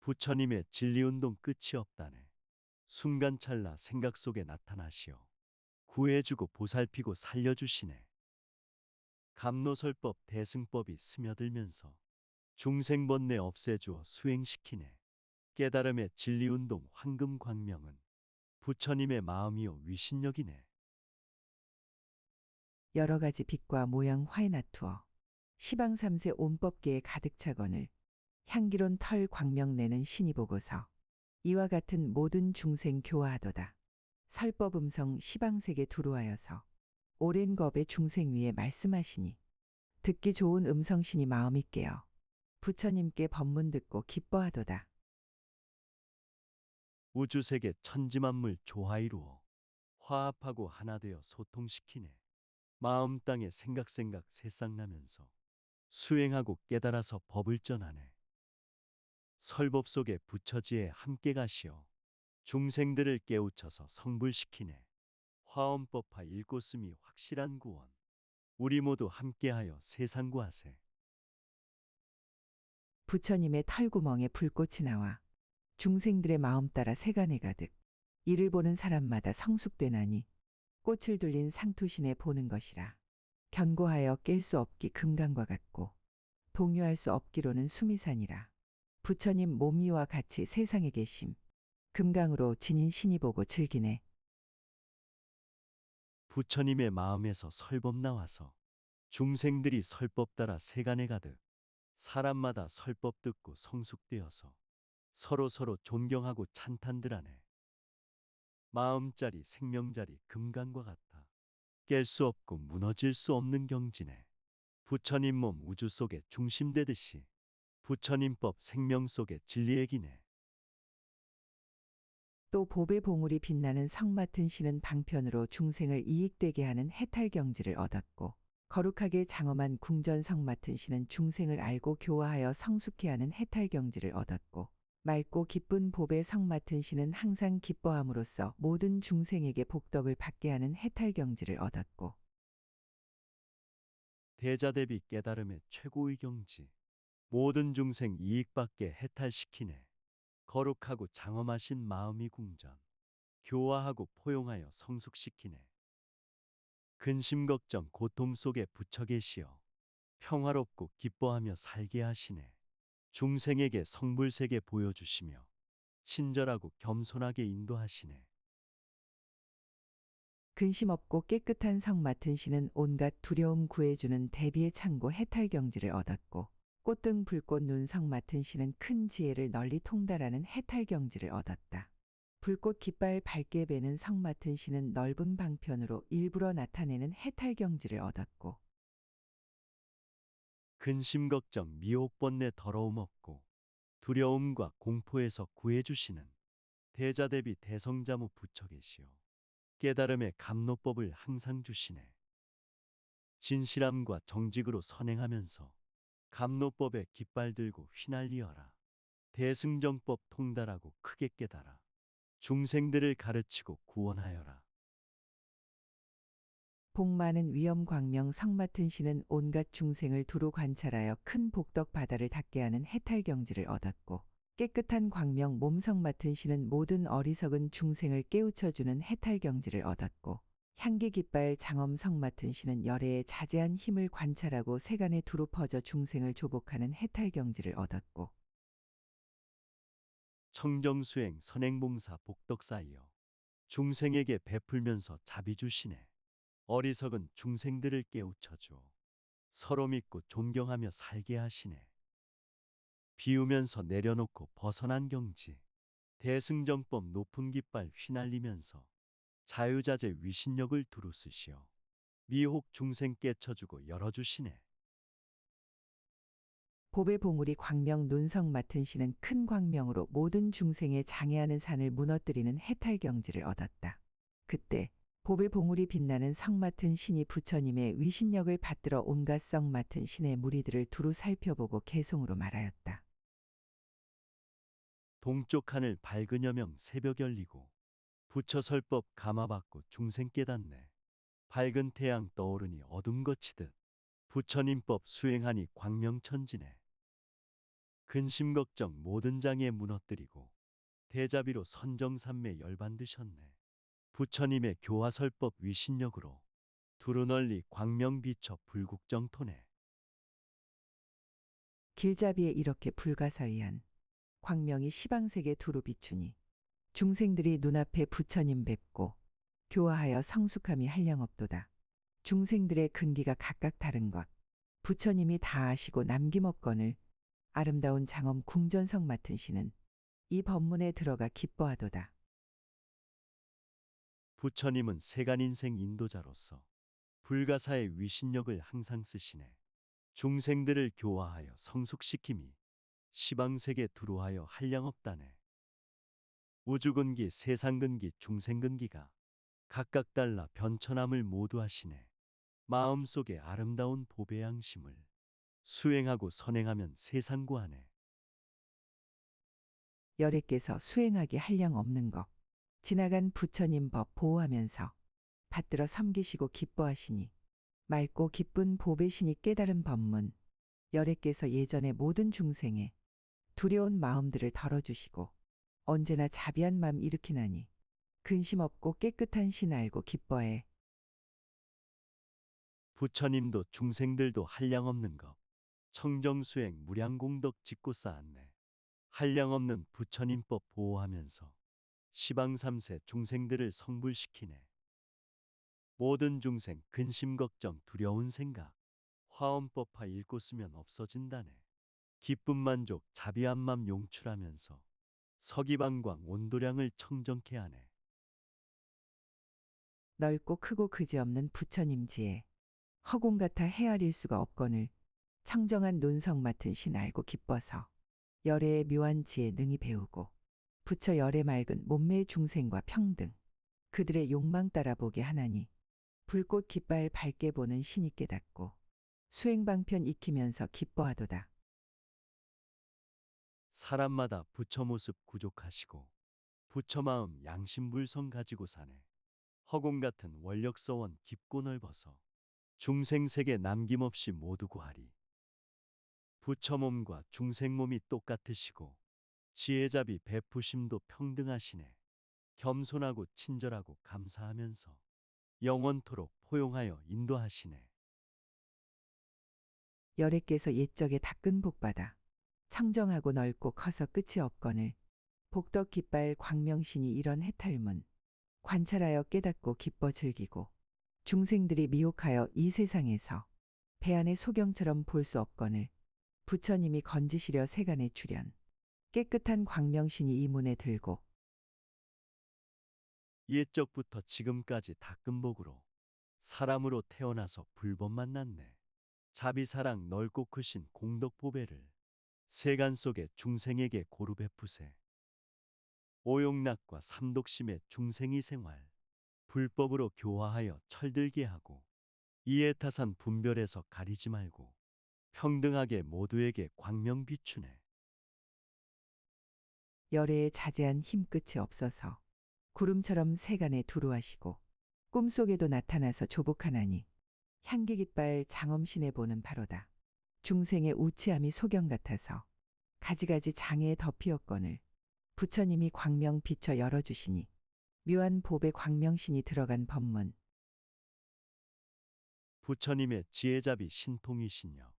부처님의 진리운동 끝이 없다네. 순간찰나 생각 속에 나타나시어 구해주고 보살피고 살려주시네. 감노설법 대승법이 스며들면서 중생번뇌 없애주어 수행시키네. 깨달음의 진리운동 황금광명은 부처님의 마음이요 위신력이네. 여러 가지 빛과 모양 화에 나투어 시방삼세 온법계에 가득 차거늘 향기로운 털 광명 내는 신이 보고서 이와 같은 모든 중생 교화하도다. 설법 음성 시방세계 두루하여서 오랜 겁의 중생 위에 말씀하시니 듣기 좋은 음성신이 마음이 깨어 부처님께 법문 듣고 기뻐하도다. 우주세계 천지만물 조화 이루어 화합하고 하나 되어 소통시키네. 마음 땅에 생각 새싹나면서 수행하고 깨달아서 법을 전하네. 설법 속에 부처지에 함께 가시어 중생들을 깨우쳐서 성불시키네. 화엄법화 일꽃음이 확실한 구원. 우리 모두 함께하여 세상 구하세. 부처님의 털구멍에 불꽃이 나와 중생들의 마음 따라 세간에 가득 이를 보는 사람마다 성숙되나니 꽃을 둘린 상투신에 보는 것이라. 견고하여 깰 수 없기 금강과 같고 동요할 수 없기로는 수미산이라. 부처님 몸이와 같이 세상에 계심. 금강으로 지닌 신이 보고 즐기네. 부처님의 마음에서 설법 나와서 중생들이 설법 따라 세간에 가득 사람마다 설법 듣고 성숙되어서 서로 존경하고 찬탄들하네. 마음자리 생명자리 금강과 같아 깰 수 없고 무너질 수 없는 경지네. 부처님 몸 우주 속에 중심되듯이 부처님법 생명 속에 진리의 기네. 또 보배 봉우리 빛나는 성 맡은 신은 방편으로 중생을 이익되게 하는 해탈경지를 얻었고 거룩하게 장엄한 궁전성 맡은 신은 중생을 알고 교화하여 성숙케 하는 해탈경지를 얻었고 맑고 기쁜 보배 성 맡은 신은 항상 기뻐함으로써 모든 중생에게 복덕을 받게 하는 해탈경지를 얻었고 대자대비 깨달음의 최고의 경지 모든 중생 이익받게 해탈시키네. 거룩하고 장엄하신 마음이 궁전 교화하고 포용하여 성숙시키네. 근심 걱정 고통 속에 부처 계시어 평화롭고 기뻐하며 살게 하시네. 중생에게 성불세계 보여주시며 친절하고 겸손하게 인도하시네. 근심 없고 깨끗한 성 맡은 신은 온갖 두려움 구해주는 대비의 창고 해탈경지를 얻었고 꽃등 불꽃 눈 성 맡은 신은 큰 지혜를 널리 통달하는 해탈경지를 얻었다. 불꽃 깃발 밝게 베는 성 맡은 신은 넓은 방편으로 일부러 나타내는 해탈경지를 얻었고 근심 걱정 미혹 번뇌 더러움 없고 두려움과 공포에서 구해주시는 대자대비 대성자무 부처 계시오. 깨달음의 감노법을 항상 주시네. 진실함과 정직으로 선행하면서 감노법에 깃발 들고 휘날리어라. 대승정법 통달하고 크게 깨달아 중생들을 가르치고 구원하여라. 복 많은 위엄 광명 성 맡은 신은 온갖 중생을 두루 관찰하여 큰 복덕 바다를 닿게 하는 해탈경지를 얻었고 깨끗한 광명 몸성 맡은 신은 모든 어리석은 중생을 깨우쳐주는 해탈경지를 얻었고 향기 깃발 장엄성 맡은 신은 열애의 자제한 힘을 관찰하고 세간에 두루 퍼져 중생을 조복하는 해탈 경지를 얻었고 청정수행 선행봉사 복덕 쌓이어 중생에게 베풀면서 자비 주시네. 어리석은 중생들을 깨우쳐주어 서로 믿고 존경하며 살게 하시네. 비우면서 내려놓고 벗어난 경지. 대승정법 높은 깃발 휘날리면서 자유자재 위신력을 두루 쓰시어 미혹 중생 깨쳐주고 열어주시네. 보배 봉우리 광명 논성 맡은 신은 큰 광명으로 모든 중생의 장애하는 산을 무너뜨리는 해탈 경지를 얻었다. 그때 보배 봉우리 빛나는 성 맡은 신이 부처님의 위신력을 받들어 온갖 성 맡은 신의 무리들을 두루 살펴보고 개송으로 말하였다. 동쪽 하늘 밝은 여명 새벽 열리고 부처 설법 감화받고 중생 깨닫네. 밝은 태양 떠오르니 어둠 거치듯 부처님법 수행하니 광명천지네. 근심 걱정 모든 장애 무너뜨리고 대자비로 선정삼매 열반드셨네. 부처님의 교화설법 위신력으로 두루 널리 광명 비춰 불국정토네. 길잡이에 이렇게 불가사의한 광명이 시방색에 두루 비추니 중생들이 눈앞에 부처님 뵙고 교화하여 성숙함이 한량없도다. 중생들의 근기가 각각 다른 것 부처님이 다 아시고 남김없거늘 아름다운 장엄 궁전성 맡은 신은 이 법문에 들어가 기뻐하도다. 부처님은 세간인생 인도자로서 불가사의 위신력을 항상 쓰시네. 중생들을 교화하여 성숙시킴이 시방세계 두루하여 한량없다네. 우주근기, 세상근기, 중생근기가 각각 달라 변천함을 모두 하시네. 마음속에 아름다운 보배양심을 수행하고 선행하면 세상 구하네. 열애께서 수행하기 한량없는 것 지나간 부처님 법 보호하면서 받들어 섬기시고 기뻐하시니 맑고 기쁜 보배신이 깨달은 법문 열애께서 예전에 모든 중생의 두려운 마음들을 덜어주시고 언제나 자비한 마음 일으키나니 근심 없고 깨끗한 신 알고 기뻐해. 부처님도 중생들도 한량없는 것 청정수행 무량공덕 짓고 쌓았네. 한량없는 부처님법 보호하면서 시방삼세 중생들을 성불시키네. 모든 중생 근심 걱정 두려운 생각 화엄법화 읽고 쓰면 없어진다네. 기쁨 만족 자비한 맘 용출하면서 서기방광 온도량을 청정케 하네. 넓고 크고 그지없는 부처님 지혜 허공 같아 헤아릴 수가 없거늘 청정한 논성 맡은 신 알고 기뻐서 열애의 묘한 지혜 능히 배우고 부처 열애 맑은 몸매의 중생과 평등 그들의 욕망 따라 보게 하나니 불꽃 깃발 밝게 보는 신이 깨닫고 수행방편 익히면서 기뻐하도다. 사람마다 부처 모습 구족하시고 부처 마음 양심불성 가지고 사네. 허공 같은 원력서원 깊고 넓어서 중생세계 남김없이 모두 구하리. 부처 몸과 중생 몸이 똑같으시고 지혜자비 베푸심도 평등하시네. 겸손하고 친절하고 감사하면서 영원토록 포용하여 인도하시네. 열애께서 옛적에 닦은 복받아 청정하고 넓고 커서 끝이 없거늘 복덕 깃발 광명신이 이런 해탈문 관찰하여 깨닫고 기뻐 즐기고 중생들이 미혹하여 이 세상에서 배 안의 소경처럼 볼 수 없거늘 부처님이 건지시려 세간에 출현 깨끗한 광명신이 이 문에 들고 옛적부터 지금까지 닦은 복으로 사람으로 태어나서 불법 만났네. 자비사랑 넓고 크신 공덕 보배를 세간 속의 중생에게 고루 베푸세. 오욕락과 삼독심의 중생이 생활 불법으로 교화하여 철들게 하고 이해타산 분별해서 가리지 말고 평등하게 모두에게 광명 비추네. 열애에 자제한 힘 끝이 없어서 구름처럼 세간에 두루하시고 꿈속에도 나타나서 조복하나니 향기 깃발 장엄신에 보는 바로다. 중생의 우치함이 소경 같아서 가지가지 장애에 덮이었거늘 부처님이 광명 비춰 열어주시니 묘한 보배 광명신이 들어간 법문 부처님의 지혜잡이 신통이시녀.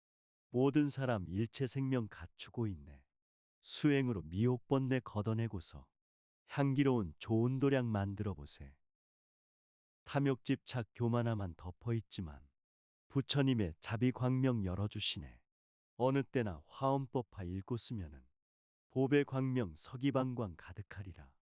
모든 사람 일체 생명 갖추고 있네. 수행으로 미혹번뇌 걷어내고서 향기로운 좋은 도량 만들어 보세. 탐욕집착 교만함만 덮어 있지만 부처님의 자비 광명 열어주시네. 어느 때나 화엄법화 읽고 쓰면은 보배 광명 서기방광 가득하리라.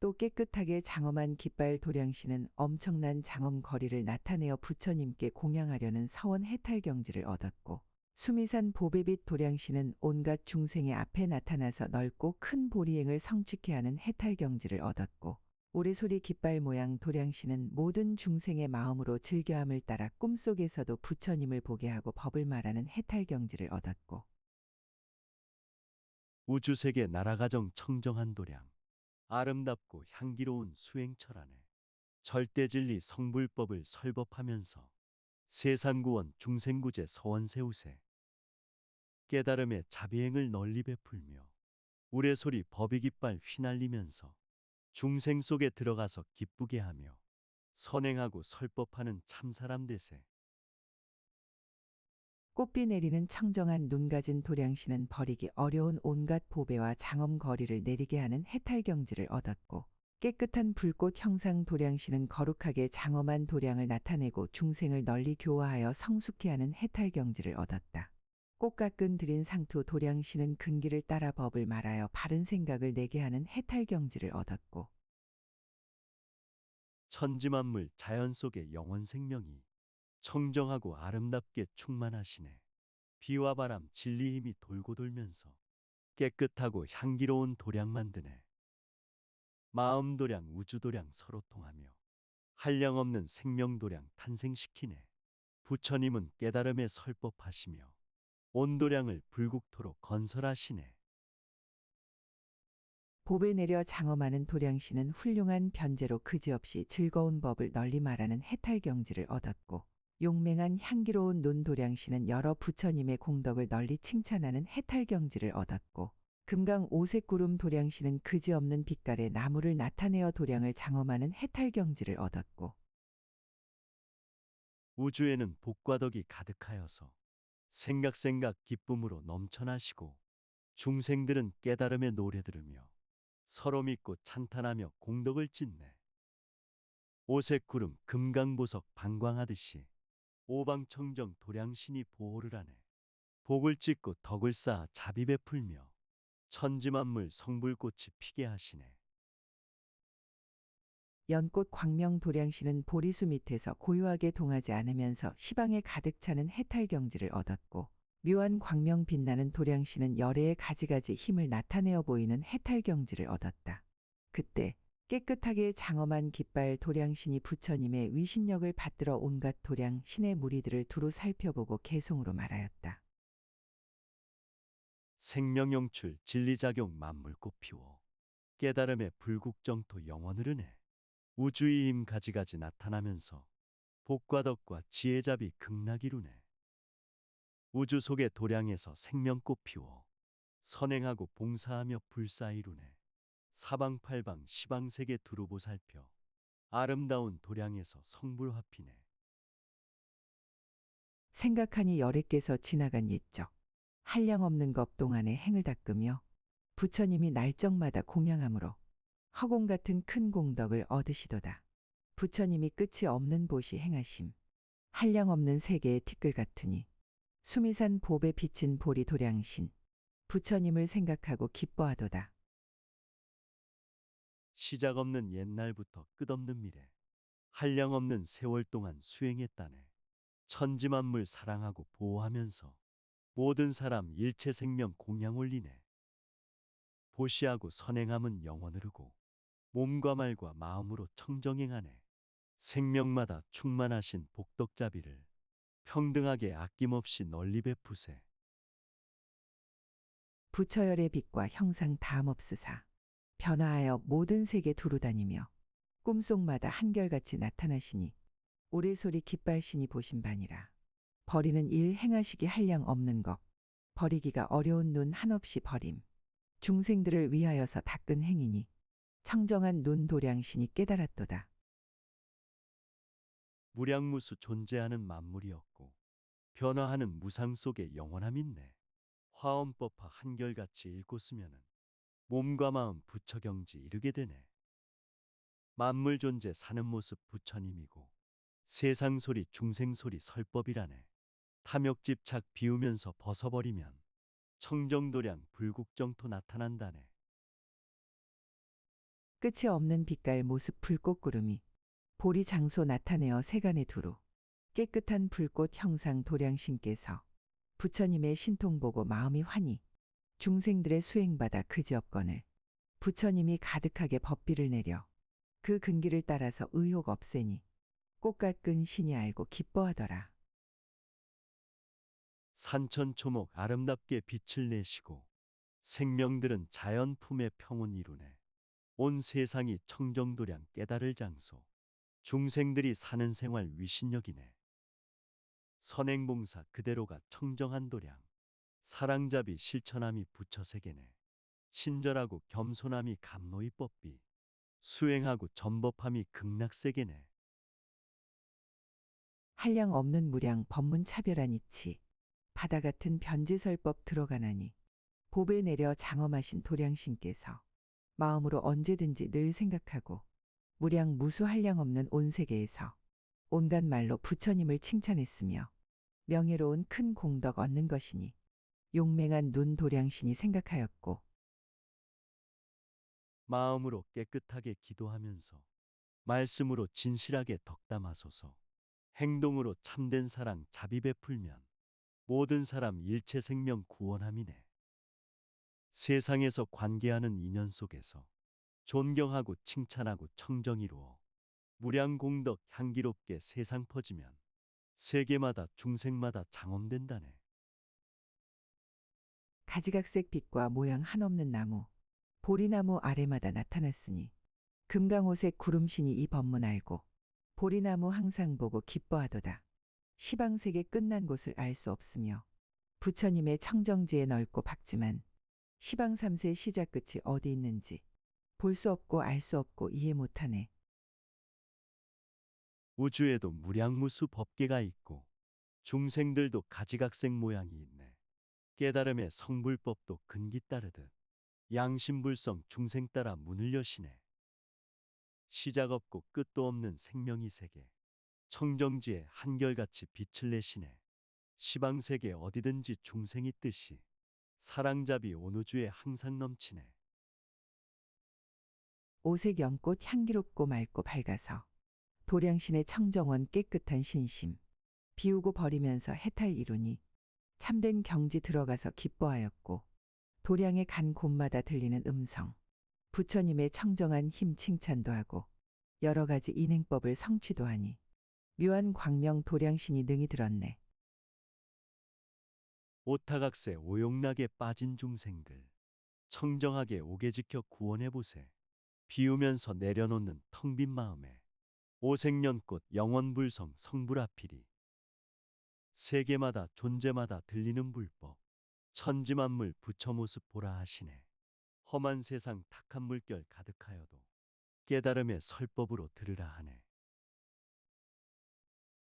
또 깨끗하게 장엄한 깃발 도량신은 엄청난 장엄 거리를 나타내어 부처님께 공양하려는 서원 해탈 경지를 얻었고, 수미산 보배빛 도량신은 온갖 중생의 앞에 나타나서 넓고 큰 보리행을 성취케 하는 해탈 경지를 얻었고, 오래소리 깃발 모양 도량신은 모든 중생의 마음으로 즐겨함을 따라 꿈속에서도 부처님을 보게 하고 법을 말하는 해탈 경지를 얻었고, 우주세계 나라가정 청정한 도량, 아름답고 향기로운 수행철안에 절대진리 성불법을 설법하면서 세상구원 중생구제 서원 세우세. 깨달음의 자비행을 널리 베풀며 우레소리 법이깃발 휘날리면서 중생 속에 들어가서 기쁘게 하며 선행하고 설법하는 참사람 되세. 꽃비 내리는 청정한 눈 가진 도량신은 버리기 어려운 온갖 보배와 장엄 거리를 내리게 하는 해탈 경지를 얻었고, 깨끗한 불꽃 형상 도량신은 거룩하게 장엄한 도량을 나타내고 중생을 널리 교화하여 성숙케 하는 해탈 경지를 얻었다. 꽃 깎은 들인 상투 도량신은 근기를 따라 법을 말하여 바른 생각을 내게 하는 해탈 경지를 얻었고, 천지만물 자연 속의 영원 생명이 청정하고 아름답게 충만하시네. 비와 바람 진리 힘이 돌고 돌면서 깨끗하고 향기로운 도량 만드네. 마음 도량 우주 도량 서로 통하며 한량없는 생명 도량 탄생시키네. 부처님은 깨달음에 설법하시며 온도량을 불국토로 건설하시네. 보배 내려 장엄하는 도량신은 훌륭한 변제로 그지없이 즐거운 법을 널리 말하는 해탈 경지를 얻었고, 용맹한 향기로운 눈 도량신은 여러 부처님의 공덕을 널리 칭찬하는 해탈 경지를 얻었고, 금강 오색구름 도량신은 그지없는 빛깔의 나무를 나타내어 도량을 장엄하는 해탈 경지를 얻었고, 우주에는 복과 덕이 가득하여서 생각생각 기쁨으로 넘쳐나시고 중생들은 깨달음의 노래 들으며 서로 믿고 찬탄하며 공덕을 찢네. 오색구름 금강보석 방광하듯이 오방청정 도량신이 보호를 하네. 복을 찢고 덕을 쌓아 자비 베풀며 천지만물 성불꽃이 피게 하시네. 연꽃 광명 도량신은 보리수 밑에서 고요하게 동하지 않으면서 시방에 가득 차는 해탈 경지를 얻었고, 묘한 광명 빛나는 도량신은 열애의 가지가지 힘을 나타내어 보이는 해탈 경지를 얻었다. 그때 깨끗하게 장엄한 깃발 도량신이 부처님의 위신력을 받들어 온갖 도량 신의 무리들을 두루 살펴보고 개송으로 말하였다. 생명영출 진리작용 만물꽃 피워 깨달음의 불국정토 영원을 은혜. 우주의 힘 가지가지 나타나면서 복과 덕과 지혜잡이 극락 이루네. 우주 속의 도량에서 생명꽃 피워 선행하고 봉사하며 불사 이루네. 사방팔방 시방세계 두루 보살펴 아름다운 도량에서 성불화피네. 생각하니 열애께서 지나간 옛적 한량없는 것 동안의 행을 닦으며 부처님이 날적마다 공양함으로 허공 같은 큰 공덕을 얻으시도다. 부처님이 끝이 없는 보시 행하심 한량없는 세계의 티끌 같으니 수미산 보배 비친 보리 도량신 부처님을 생각하고 기뻐하도다. 시작 없는 옛날부터 끝없는 미래 한량없는 세월 동안 수행했다네. 천지만물 사랑하고 보호하면서 모든 사람 일체 생명 공양 올리네. 보시하고 선행함은 영원 흐르고 몸과 말과 마음으로 청정행하네. 생명마다 충만하신 복덕자비를 평등하게 아낌없이 널리 베푸세. 부처열의 빛과 형상 다함없으사 변화하여 모든 세계 두루다니며 꿈속마다 한결같이 나타나시니 오래소리 깃발신이 보신 바니라. 버리는 일 행하시기 한량 없는 것 버리기가 어려운 눈 한없이 버림 중생들을 위하여서 닦은 행이니 청정한 눈 도량신이 깨달았도다. 무량무수 존재하는 만물이었고 변화하는 무상 속에 영원함 있네. 화엄법화 한결같이 읽고 쓰면은 몸과 마음 부처경지 이르게 되네. 만물 존재 사는 모습 부처님이고 세상 소리 중생 소리 설법이라네. 탐욕 집착 비우면서 벗어버리면 청정도량 불국정토 나타난다네. 끝이 없는 빛깔 모습 불꽃구름이 보리 장소 나타내어 세간에 두루 깨끗한 불꽃 형상 도량신께서 부처님의 신통 보고 마음이 환히 중생들의 수행받아 그지없거늘 부처님이 가득하게 법비를 내려 그 근기를 따라서 의욕 없애니 꽃 깎은 신이 알고 기뻐하더라. 산천초목 아름답게 빛을 내시고 생명들은 자연 품의 평온 이루네. 온 세상이 청정도량 깨달을 장소. 중생들이 사는 생활 위신역이네. 선행봉사 그대로가 청정한 도량. 사랑잡이 실천함이 부처세계네. 친절하고 겸손함이 감노의 법비. 수행하고 전법함이 극락세계네. 한량 없는 무량 법문 차별한 이치 바다 같은 변지설법 들어가나니 보배 내려 장엄하신 도량신께서 마음으로 언제든지 늘 생각하고 무량 무수 한량 없는 온 세계에서 온갖 말로 부처님을 칭찬했으며 명예로운 큰 공덕 얻는 것이니 용맹한 눈 도량신이 생각하였고 마음으로 깨끗하게 기도하면서 말씀으로 진실하게 덕담하소서. 행동으로 참된 사랑 자비 베풀면 모든 사람 일체 생명 구원함이네. 세상에서 관계하는 인연 속에서 존경하고 칭찬하고 청정 이루어 무량공덕 향기롭게 세상 퍼지면 세계마다 중생마다 장엄된다네. 가지각색 빛과 모양 한없는 나무 보리나무 아래마다 나타났으니 금강호색 구름신이 이 법문 알고 보리나무 항상 보고 기뻐하도다. 시방색의 끝난 곳을 알 수 없으며 부처님의 청정지에 넓고 밝지만 시방 3세 시작 끝이 어디 있는지 볼 수 없고 알 수 없고 이해 못하네. 우주에도 무량무수 법계가 있고 중생들도 가지각색 모양이 있네. 깨달음의 성불법도 근기 따르듯 양심불성 중생 따라 문을 여시네. 시작 없고 끝도 없는 생명이 세계 청정지에 한결같이 빛을 내시네. 시방세계 어디든지 중생이 뜻이 사랑잡이 온 우주에 항상 넘치네. 오색 연꽃 향기롭고 맑고 밝아서 도량신의 청정원 깨끗한 신심 비우고 버리면서 해탈 이루니 참된 경지 들어가서 기뻐하였고 도량에 간 곳마다 들리는 음성 부처님의 청정한 힘 칭찬도 하고 여러 가지 인행법을 성취도 하니 묘한 광명 도량신이 능히 들었네. 오타각세 오용락에 빠진 중생들 청정하게 오게 지켜 구원해보세. 비우면서 내려놓는 텅 빈 마음에 오색연꽃 영원불성 성불아피리. 세계마다 존재마다 들리는 불법 천지만물 부처 모습 보라 하시네. 험한 세상 탁한 물결 가득하여도 깨달음의 설법으로 들으라 하네.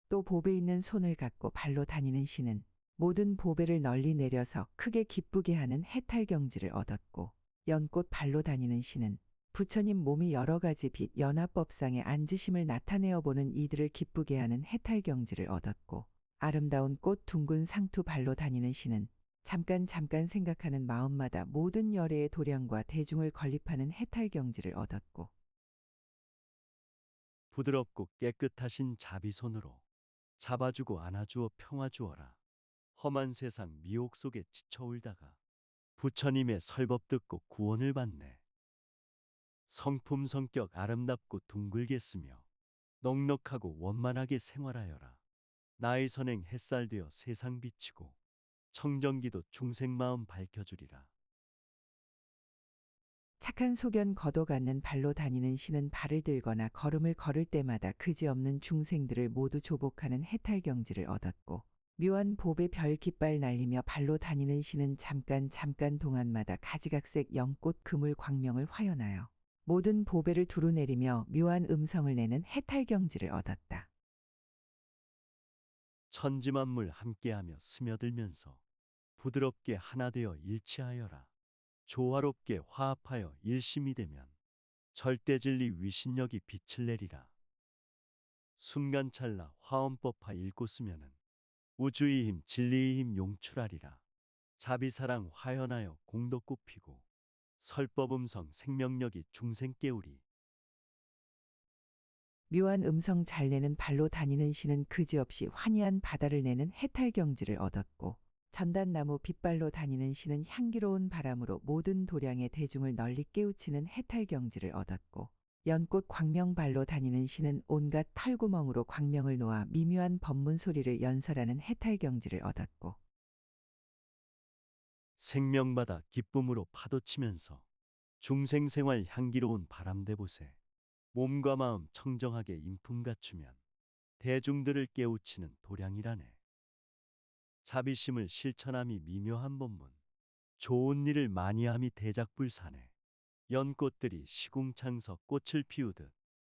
또 보배 있는 손을 갖고 발로 다니는 신은 모든 보배를 널리 내려서 크게 기쁘게 하는 해탈경지를 얻었고 연꽃 발로 다니는 신은 부처님 몸이 여러 가지 빛 연합법상의 앉으심을 나타내어 보는 이들을 기쁘게 하는 해탈경지를 얻었고 아름다운 꽃 둥근 상투 발로 다니는 신은 잠깐 생각하는 마음마다 모든 열애의 도량과 대중을 건립하는 해탈경지를 얻었고 부드럽고 깨끗하신 자비손으로 잡아주고 안아주어 평화 주어라. 험한 세상 미혹 속에 지쳐 울다가 부처님의 설법 듣고 구원을 받네. 성품 성격 아름답고 둥글게 쓰며 넉넉하고 원만하게 생활하여라. 나의 선행 햇살 되어 세상 비치고 청정기도 중생 마음 밝혀주리라. 착한 소견 거둬갖는 발로 다니는 신은 발을 들거나 걸음을 걸을 때마다 그지없는 중생들을 모두 조복하는 해탈경지를 얻었고 묘한 보배 별 깃발 날리며 발로 다니는 신은 잠깐 동안마다 가지각색 연꽃 그물 광명을 화연하여 모든 보배를 두루 내리며 묘한 음성을 내는 해탈경지를 얻었다. 천지만물 함께하며 스며들면서 부드럽게 하나 되어 일치하여라. 조화롭게 화합하여 일심이 되면 절대진리 위신력이 빛을 내리라. 순간찰나 화엄법화 읽고 쓰면은 우주의 힘 진리의 힘 용출하리라. 자비사랑 화연하여 공덕꽃 피고 설법음성 생명력이 중생 깨우리. 묘한 음성 잘 내는 발로 다니는 신은 그지없이 환희한 바다를 내는 해탈경지를 얻었고, 전단나무 빗발로 다니는 신은 향기로운 바람으로 모든 도량의 대중을 널리 깨우치는 해탈경지를 얻었고, 연꽃 광명발로 다니는 신은 온갖 털구멍으로 광명을 놓아 미묘한 법문 소리를 연설하는 해탈경지를 얻었고, 생명바다 기쁨으로 파도치면서 중생생활 향기로운 바람대보세. 몸과 마음 청정하게 인품 갖추면 대중들을 깨우치는 도량이라네. 자비심을 실천함이 미묘한 법문. 좋은 일을 많이함이 대작불사네. 연꽃들이 시궁창서 꽃을 피우듯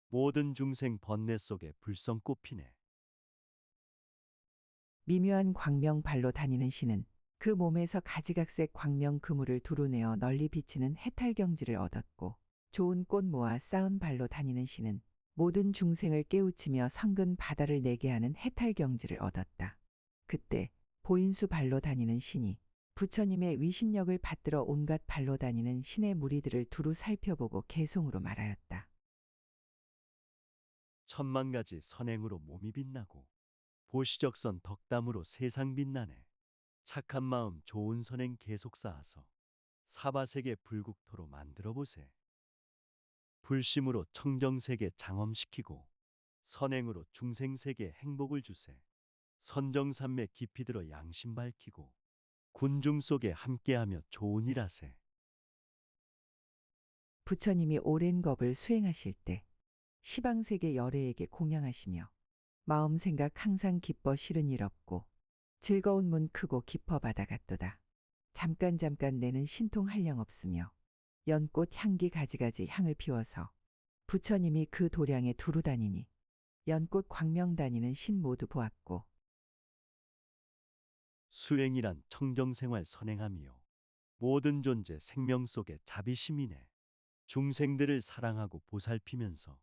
모든 중생 번뇌 속에 불성꽃 피네. 미묘한 광명발로 다니는 신은 그 몸에서 가지각색 광명 그물을 두루내어 널리 비치는 해탈경지를 얻었고, 좋은 꽃 모아 쌓은 발로 다니는 신은 모든 중생을 깨우치며 성근 바다를 내게 하는 해탈경지를 얻었다. 그때 보인수 발로 다니는 신이 부처님의 위신력을 받들어 온갖 발로 다니는 신의 무리들을 두루 살펴보고 개송으로 말하였다. 천만 가지 선행으로 몸이 빛나고 보시적선 덕담으로 세상 빛나네. 착한 마음 좋은 선행 계속 쌓아서 사바세계 불국토로 만들어 보세. 불심으로 청정세계 장엄시키고 선행으로 중생세계 행복을 주세. 선정산매 깊이 들어 양심 밝히고 군중 속에 함께하며 좋은 일 하세. 부처님이 오랜 겁을 수행하실 때 시방세계 열애에게 공양하시며, 마음 생각 항상 기뻐 싫은 일 없고 즐거운 문 크고 깊어 바다 같도다. 잠깐 내는 신통 한량 없으며 연꽃 향기 가지가지 향을 피워서 부처님이 그 도량에 두루 다니니 연꽃 광명 다니는 신 모두 보았고, 수행이란 청정생활 선행함이요 모든 존재 생명 속에 자비심이네. 중생들을 사랑하고 보살피면서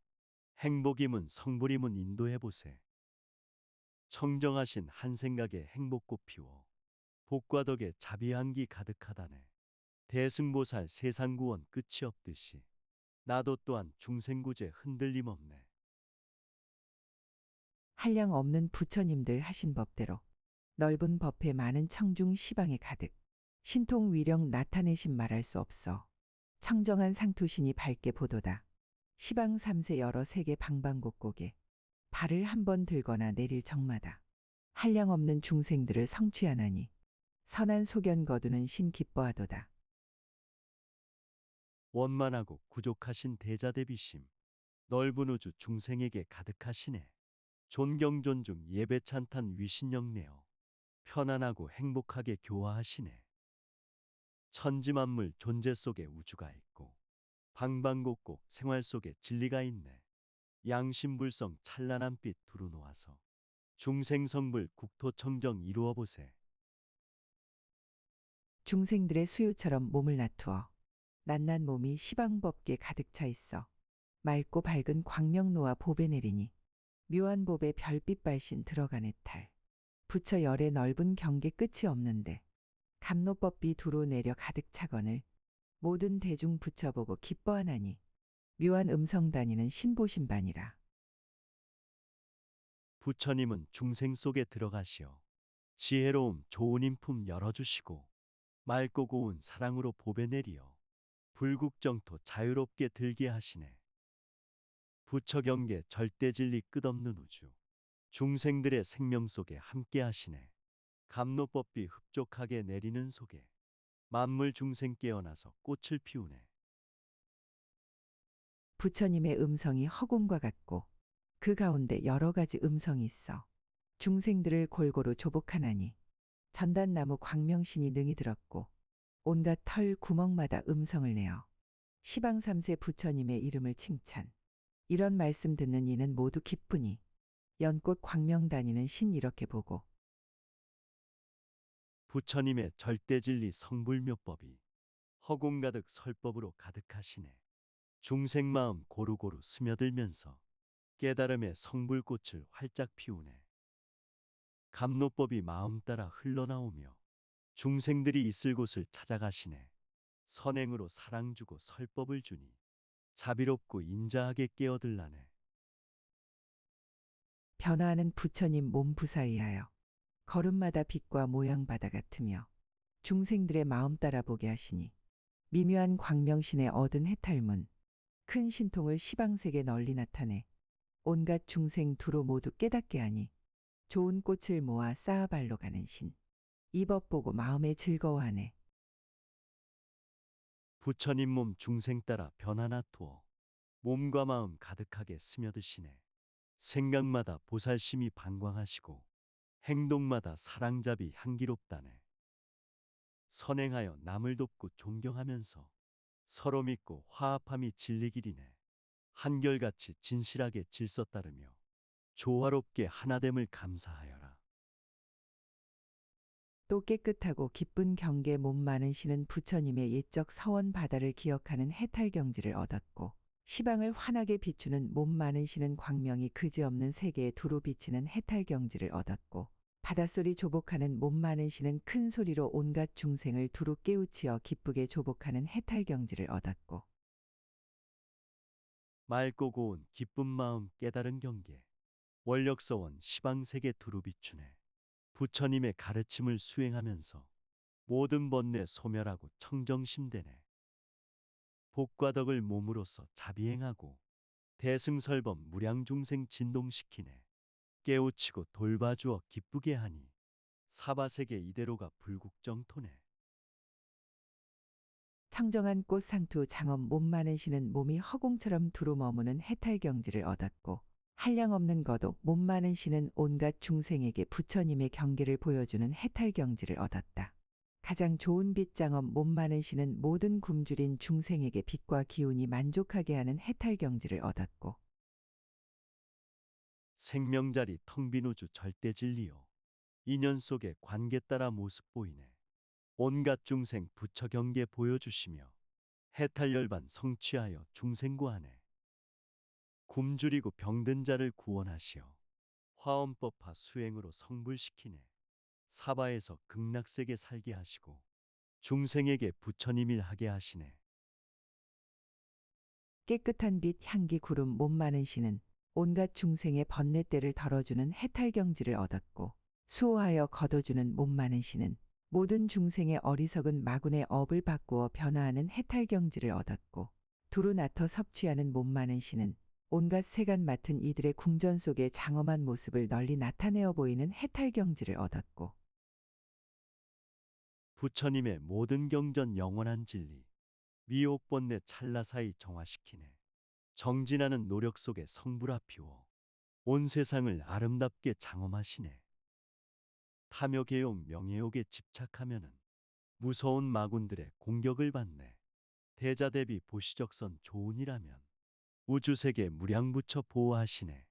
행복이문 성불이문 인도해 보세. 청정하신 한 생각에 행복꽃 피워 복과 덕에 자비향기 가득하다네. 대승보살 세상구원 끝이 없듯이 나도 또한 중생구제 흔들림 없네. 한량 없는 부처님들 하신 법대로 넓은 법회 많은 청중 시방에 가득 신통 위령 나타내신 말할 수 없어 청정한 상투신이 밝게 보도다. 시방 삼세 여러 세계 방방곡곡에 발을 한 번 들거나 내릴 적마다 한량 없는 중생들을 성취하나니 선한 소견 거두는 신 기뻐하도다. 원만하고 구족하신 대자대비심 넓은 우주 중생에게 가득하시네. 존경 존중 예배 찬탄 위신영내어 편안하고 행복하게 교화하시네. 천지만물 존재 속에 우주가 있고 방방곡곡 생활 속에 진리가 있네. 양심불성 찬란한 빛 두루 놓아서 중생성불 국토청정 이루어 보세. 중생들의 수요처럼 몸을 나투어 낱낱 몸이 시방법계 가득 차 있어 맑고 밝은 광명노와 보배 내리니 묘한 보배 별빛 발신 들어가네 탈. 부처 열의 넓은 경계 끝이 없는데 감로법비 두루 내려 가득 차거늘 모든 대중 부처보고 기뻐하나니 묘한 음성 다니는 신보신반이라. 부처님은 중생 속에 들어가시어 지혜로움 좋은 인품 열어주시고 맑고 고운 사랑으로 보배 내리어 불국정토 자유롭게 들게 하시네. 부처경계 절대진리 끝없는 우주 중생들의 생명 속에 함께 하시네. 감로법비 흡족하게 내리는 속에 만물 중생 깨어나서 꽃을 피우네. 부처님의 음성이 허공과 같고 그 가운데 여러 가지 음성이 있어 중생들을 골고루 조복하나니 전단나무 광명신이 능히 들었고 온갖 털 구멍마다 음성을 내어 시방삼세 부처님의 이름을 칭찬. 이런 말씀 듣는 이는 모두 기쁘니 연꽃 광명 다니는 신 이렇게 보고 부처님의 절대진리 성불묘법이 허공 가득 설법으로 가득하시네. 중생 마음 고루고루 스며들면서 깨달음의 성불꽃을 활짝 피우네. 감로법이 마음 따라 흘러나오며 중생들이 있을 곳을 찾아가시네. 선행으로 사랑 주고 설법을 주니 자비롭고 인자하게 깨어들라네. 변화하는 부처님 몸 부사이하여 걸음마다 빛과 모양 바다 같으며 중생들의 마음 따라 보게 하시니 미묘한 광명신의 얻은 해탈문 큰 신통을 시방세계 널리 나타내 온갖 중생 두루 모두 깨닫게 하니 좋은 꽃을 모아 쌓아발로 가는 신. 이 법 보고 마음에 즐거워하네. 부처님 몸 중생 따라 변화나 투어 몸과 마음 가득하게 스며드시네. 생각마다 보살심이 방광하시고 행동마다 사랑잡이 향기롭다네. 선행하여 남을 돕고 존경하면서 서로 믿고 화합함이 진리길이네. 한결같이 진실하게 질서 따르며 조화롭게 하나됨을 감사하여라. 또 깨끗하고 기쁜 경계 몸 많은 신은 부처님의 옛적 서원 바다를 기억하는 해탈경지를 얻었고 시방을 환하게 비추는 몸 많은 신은 광명이 그지없는 세계에 두루 비치는 해탈경지를 얻었고 바닷소리 조복하는 몸 많은 신은 큰 소리로 온갖 중생을 두루 깨우치어 기쁘게 조복하는 해탈경지를 얻었고 맑고 고운 기쁜 마음 깨달은 경계 원력서원 시방세계 두루 비추네. 부처님의 가르침을 수행하면서 모든 번뇌 소멸하고 청정심되네. 복과 덕을 몸으로써 자비행하고 대승설법 무량중생 진동시키네. 깨우치고 돌봐주어 기쁘게 하니 사바세계 이대로가 불국정토네. 청정한 꽃 상투 장엄 몸 많은 신은 몸이 허공처럼 두루 머무는 해탈경지를 얻었고 한량없는 거독 몸 많은 신은 온갖 중생에게 부처님의 경계를 보여주는 해탈경지를 얻었다. 가장 좋은 빛 장엄 몸 많은 신은 모든 굶주린 중생에게 빛과 기운이 만족하게 하는 해탈경지를 얻었고 생명자리 텅빈 우주 절대진리요 인연 속에 관계 따라 모습 보이네. 온갖 중생 부처 경계 보여주시며 해탈열반 성취하여 중생구하네. 굶주리고 병든 자를 구원하시어 화엄법화 수행으로 성불시키네. 사바에서 극락세계 살게 하시고 중생에게 부처님일 하게 하시네. 깨끗한 빛 향기 구름 몸 많은 신은 온갖 중생의 번뇌때를 덜어주는 해탈경지를 얻었고 수호하여 걷어주는 몸 많은 신은 모든 중생의 어리석은 마군의 업을 바꾸어 변화하는 해탈경지를 얻었고 두루 나터 섭취하는 몸 많은 신은 온갖 세간 맡은 이들의 궁전 속의 장엄한 모습을 널리 나타내어 보이는 해탈경지를 얻었고 부처님의 모든 경전 영원한 진리 미혹번뇌 찰나사이 정화시키네. 정진하는 노력 속에 성불화 피워 온 세상을 아름답게 장엄하시네. 탐욕개욕 명예욕에 집착하면은 무서운 마군들의 공격을 받네. 대자대비 보시적선 좋은이라면 우주세계 무량부처 보호하시네.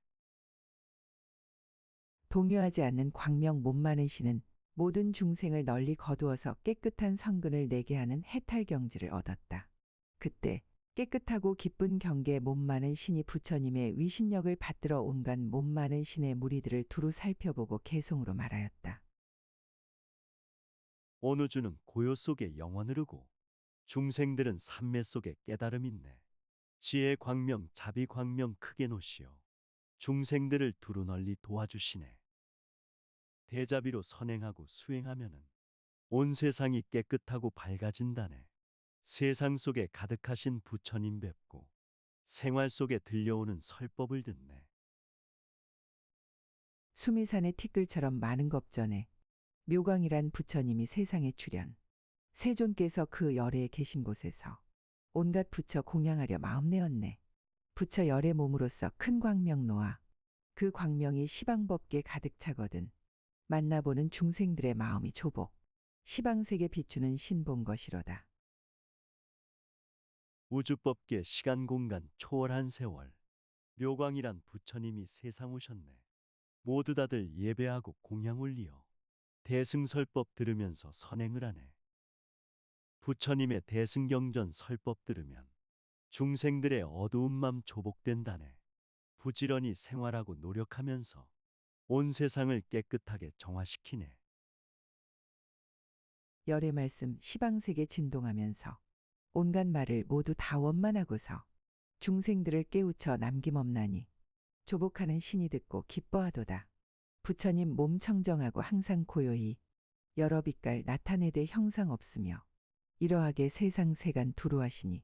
동요하지 않는 광명 몸 많은 신은 모든 중생을 널리 거두어서 깨끗한 성근을 내게 하는 해탈경지를 얻었다. 그때 깨끗하고 기쁜 경계에 몸 많은 신이 부처님의 위신력을 받들어 온갖 몸 많은 신의 무리들을 두루 살펴보고 개송으로 말하였다. 온 우주는 고요 속에 영원 흐르고 중생들은 삼매 속에 깨달음 있네. 지혜 광명 자비 광명 크게 노시어 중생들을 두루 널리 도와주시네. 대자비로 선행하고 수행하면은 온 세상이 깨끗하고 밝아진다네. 세상 속에 가득하신 부처님 뵙고 생활 속에 들려오는 설법을 듣네. 수미산의 티끌처럼 많은 겁전에 묘광이란 부처님이 세상에 출현. 세존께서 그 열애에 계신 곳에서 온갖 부처 공양하려 마음내었네. 부처 열의 몸으로서 큰 광명 놓아 그 광명이 시방법계 가득 차거든. 만나보는 중생들의 마음이 조복. 시방세계 비추는 신본 것이로다. 우주법계 시간 공간 초월한 세월 묘광이란 부처님이 세상 오셨네. 모두 다들 예배하고 공양 올리어 대승설법 들으면서 선행을 하네. 부처님의 대승경전 설법 들으면 중생들의 어두운 맘 조복된다네. 부지런히 생활하고 노력하면서 온 세상을 깨끗하게 정화시키네. 열의 말씀 시방세계 진동하면서 온갖 말을 모두 다 원만하고서 중생들을 깨우쳐 남김없나니 조복하는 신이 듣고 기뻐하도다. 부처님 몸 청정하고 항상 고요히 여러 빛깔 나타내되 형상 없으며 이러하게 세상 세간 두루하시니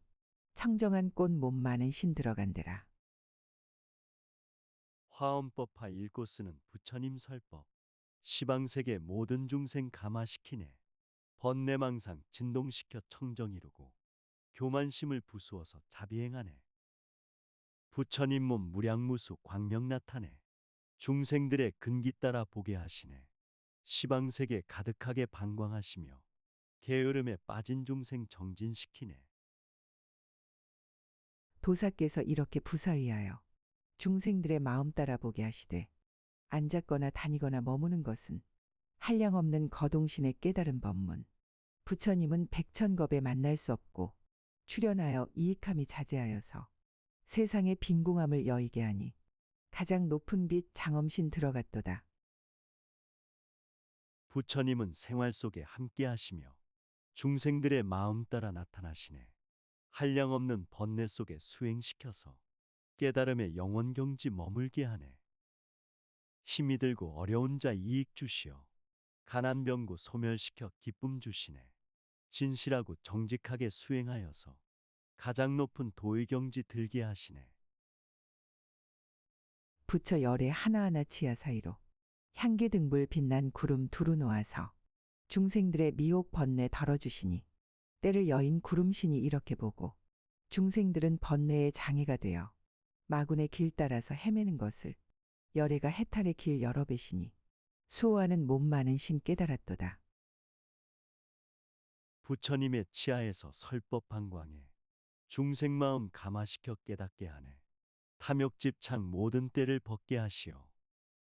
청정한 꽃 몸 많은 신 들어간대라. 화엄법화 읽고 쓰는 부처님 설법. 시방세계 모든 중생 감화시키네. 번뇌망상 진동시켜 청정 이루고 교만심을 부수어서 자비행하네. 부처님 몸 무량무수 광명 나타내 중생들의 근기 따라 보게 하시네. 시방세계 가득하게 방광하시며 게으름에 빠진 중생 정진시키네. 도사께서 이렇게 부사의하여 중생들의 마음 따라 보게 하시되 앉았거나 다니거나 머무는 것은 한량없는 거동신의 깨달은 법문. 부처님은 백천겁에 만날 수 없고 출현하여 이익함이 자제하여서 세상의 빈궁함을 여의게 하니 가장 높은 빛 장엄신 들어갔도다. 부처님은 생활 속에 함께 하시며 중생들의 마음 따라 나타나시네. 한량없는 번뇌 속에 수행시켜서 깨달음의 영원경지 머물게 하네. 힘이 들고 어려운 자 이익 주시어 가난병고 소멸시켜 기쁨 주시네. 진실하고 정직하게 수행하여서 가장 높은 도의경지 들게 하시네. 부처 열의 하나하나 치아 사이로 향기 등불 빛난 구름 두루 놓아서 중생들의 미혹 번뇌 덜어주시니 때를 여인 구름신이 이렇게 보고 중생들은 번뇌의 장애가 되어 마군의 길 따라서 헤매는 것을 열애가 해탈의 길 여러 배시니 수호하는 몸 많은 신 깨달았도다. 부처님의 치아에서 설법 방광에 중생 마음 감화시켜 깨닫게 하네. 탐욕집착 모든 때를 벗게 하시어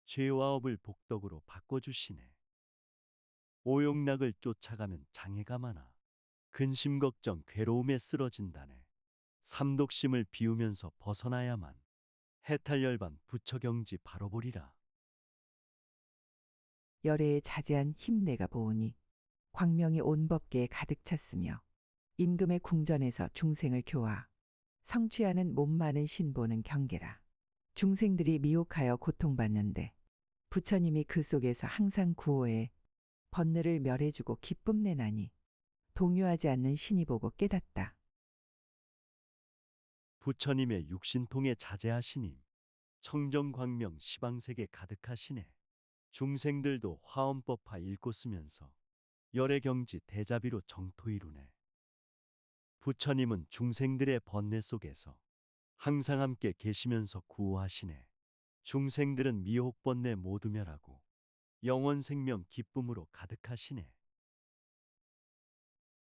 죄와 업을 복덕으로 바꿔주시네. 오욕락을 쫓아가면 장애가 많아 근심 걱정 괴로움에 쓰러진다네. 삼독심을 비우면서 벗어나야만 해탈열반 부처경지 바로 보리라. 열애의 자제한 힘 내가 보오니 광명이 온 법계에 가득 찼으며 임금의 궁전에서 중생을 교화 성취하는 몸 많은 신 보는 경계라. 중생들이 미혹하여 고통받는데 부처님이 그 속에서 항상 구호해 번뇌를 멸해주고 기쁨 내나니 동요하지 않는 신이 보고 깨닫다. 부처님의 육신통에 자제하시님 청정광명 시방세계 가득하시네. 중생들도 화엄법화 읽고 쓰면서 열의 경지 대자비로 정토 이루네. 부처님은 중생들의 번뇌 속에서 항상 함께 계시면서 구호하시네. 중생들은 미혹 번뇌 모두 멸하고 영원 생명 기쁨으로 가득하시네.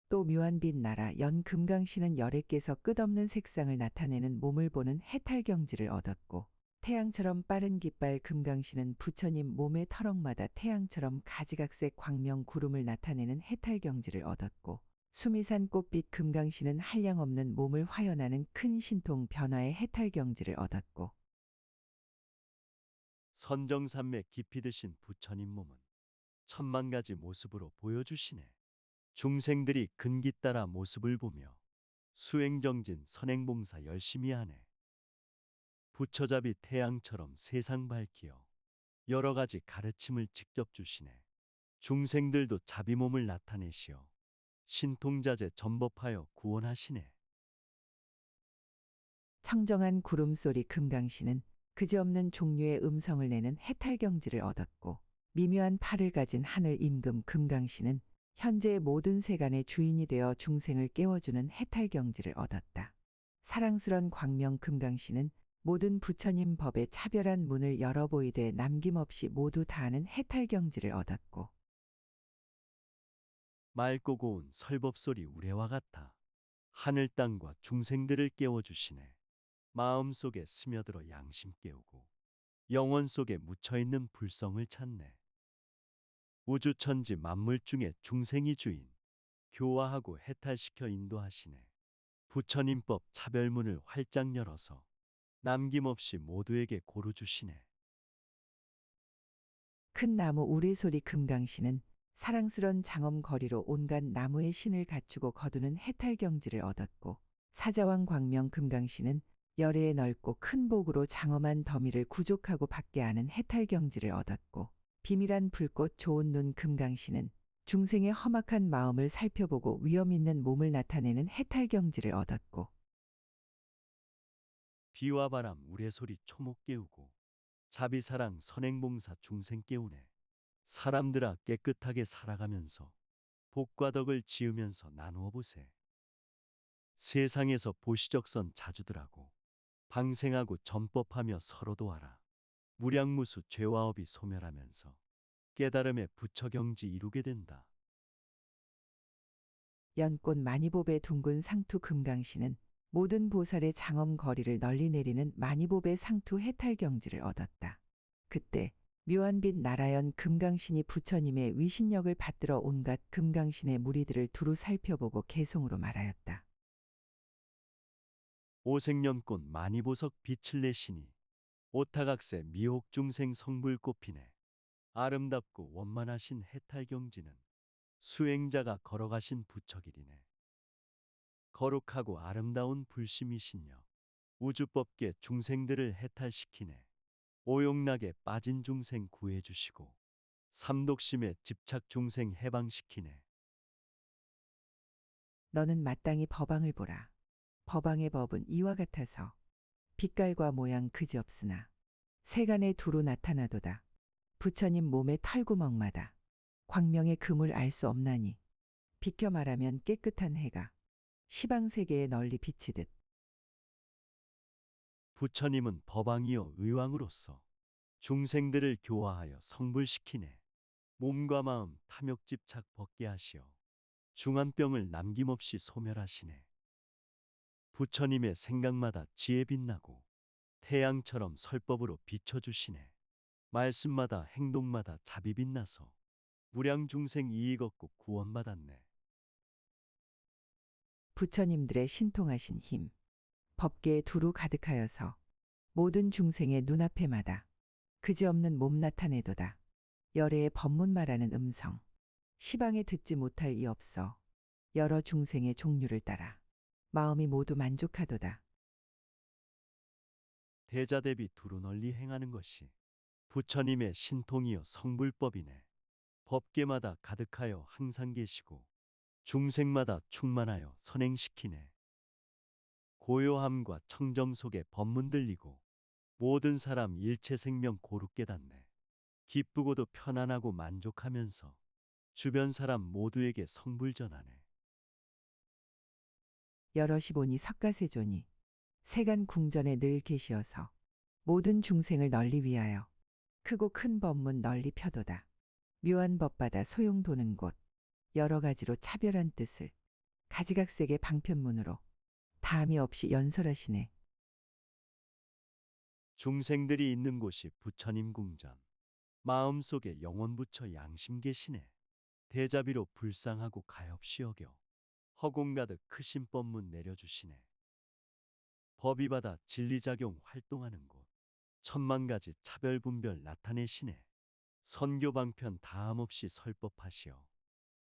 또 묘한 빛 나라 연 금강신은 열애께서 끝없는 색상을 나타내는 몸을 보는 해탈 경지를 얻었고 태양처럼 빠른 깃발 금강신은 부처님 몸의 터럭마다 태양처럼 가지각색 광명 구름을 나타내는 해탈 경지를 얻었고 수미산 꽃빛 금강신은 한량없는 몸을 화연하는 큰 신통 변화의 해탈 경지를 얻었고 선정산맥 깊이 드신 부처님 몸은 천만 가지 모습으로 보여주시네. 중생들이 근기 따라 모습을 보며 수행정진 선행봉사 열심히 하네. 부처잡이 태양처럼 세상 밝히어 여러 가지 가르침을 직접 주시네. 중생들도 자비 몸을 나타내시어 신통자재 전법하여 구원하시네. 청정한 구름소리 금강신은 그지없는 종류의 음성을 내는 해탈 경지를 얻었고 미묘한 팔을 가진 하늘 임금 금강신은 현재의 모든 세간의 주인이 되어 중생을 깨워주는 해탈 경지를 얻었다. 사랑스런 광명 금강신은 모든 부처님 법의 차별한 문을 열어 보이되 남김없이 모두 다하는 해탈 경지를 얻었고 맑고 고운 설법소리 우레와 같아 하늘 땅과 중생들을 깨워주시네. 마음속에 스며들어 양심 깨우고 영원 속에 묻혀있는 불성을 찾네. 우주천지 만물 중에 중생이 주인, 교화하고 해탈시켜 인도하시네. 부처님법 차별문을 활짝 열어서 남김없이 모두에게 고루 주시네. 큰 나무 우레소리 금강신은 사랑스런 장엄거리로 온갖 나무의 신을 갖추고 거두는 해탈경지를 얻었고, 사자왕 광명 금강신은 열애의 넓고 큰 복으로 장엄한 더미를 구족하고 받게 하는 해탈경지를 얻었고, 비밀한 불꽃 좋은 눈 금강신은 중생의 험악한 마음을 살펴보고 위험 있는 몸을 나타내는 해탈경지를 얻었고, 비와 바람 우레소리 초목 깨우고 자비사랑 선행봉사 중생 깨우네. 사람들아 깨끗하게 살아가면서 복과 덕을 지으면서 나누어 보세. 세상에서 보시적선 자주들하고 방생하고 전법하며 서로 도와라. 무량무수 죄와 업이 소멸하면서 깨달음의 부처경지 이루게 된다. 연꽃 마니보배 둥근 상투 금강신은 모든 보살의 장엄거리를 널리 내리는 마니보배 상투 해탈경지를 얻었다. 그때 묘한빛 나라연 금강신이 부처님의 위신력을 받들어 온갖 금강신의 무리들을 두루 살펴보고 개송으로 말하였다. 오색연꽃 마니보석 빛을 내시니 오타각새 미혹중생 성불 꽃피네. 아름답고 원만하신 해탈경지는 수행자가 걸어가신 부처길이네. 거룩하고 아름다운 불심이신여 우주법계 중생들을 해탈시키네. 오용락에 빠진 중생 구해주시고 삼독심에 집착 중생 해방시키네. 너는 마땅히 법왕을 보라. 법왕의 법은 이와 같아서 빛깔과 모양 그지없으나 세간에 두루 나타나도다. 부처님 몸의 털구멍마다 광명의 금을 알 수 없나니, 비켜 말하면 깨끗한 해가 시방세계에 널리 비치듯. 부처님은 법왕이요 의왕으로서 중생들을 교화하여 성불시키네. 몸과 마음 탐욕 집착 벗게 하시어 중한병을 남김없이 소멸하시네. 부처님의 생각마다 지혜 빛나고 태양처럼 설법으로 비춰주시네. 말씀마다 행동마다 자비 빛나서 무량 중생 이익 얻고 구원받았네. 부처님들의 신통하신 힘, 법계에 두루 가득하여서 모든 중생의 눈앞에마다 그지없는 몸 나타내도다. 열애의 법문 말하는 음성, 시방에 듣지 못할 이 없어 여러 중생의 종류를 따라 마음이 모두 만족하도다. 대자대비 두루 널리 행하는 것이 부처님의 신통이요 성불법이네. 법계마다 가득하여 항상 계시고 중생마다 충만하여 선행시키네. 고요함과 청정 속에 법문 들리고 모든 사람 일체 생명 고루 깨닫네. 기쁘고도 편안하고 만족하면서 주변 사람 모두에게 성불 전하네. 여럿이 보니 석가세존이 세간 궁전에 늘 계시어서 모든 중생을 널리 위하여 크고 큰 법문 널리 펴도다. 묘한 법바다 소용 도는 곳, 여러 가지로 차별한 뜻을 가지각색의 방편문으로 다함이 없이 연설하시네. 중생들이 있는 곳이 부처님 궁전. 마음속에 영원 부처 양심 계시네. 대자비로 불쌍하고 가엾이 여겨 허공 가득 크신 법문 내려주시네. 법이바다 진리작용 활동하는 곳. 천만 가지 차별 분별 나타내시네. 선교 방편 다함없이 설법하시어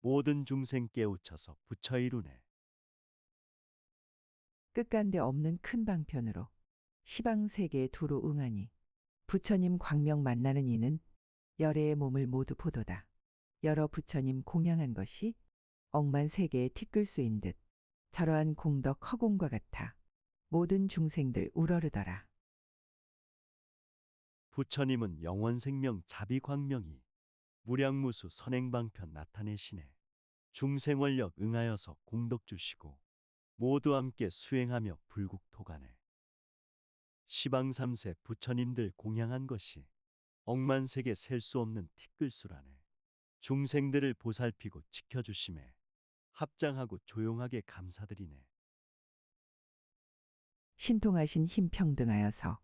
모든 중생 깨우쳐서 부처 이루네. 끝간데 없는 큰 방편으로 시방세계에 두루 응하니 부처님 광명 만나는 이는 열애의 몸을 모두 보도다. 여러 부처님 공양한 것이 억만 세계의 티끌수인 듯 저러한 공덕 허공과 같아 모든 중생들 우러르더라. 부처님은 영원 생명 자비 광명이 무량무수 선행방편 나타내시네. 중생원력 응하여서 공덕 주시고 모두 함께 수행하며 불국토가네. 시방삼세 부처님들 공양한 것이 억만 세계 셀 수 없는 티끌수라네. 중생들을 보살피고 지켜주심에 합장하고 조용하게 감사드리네. 신통하신 힘 평등하여서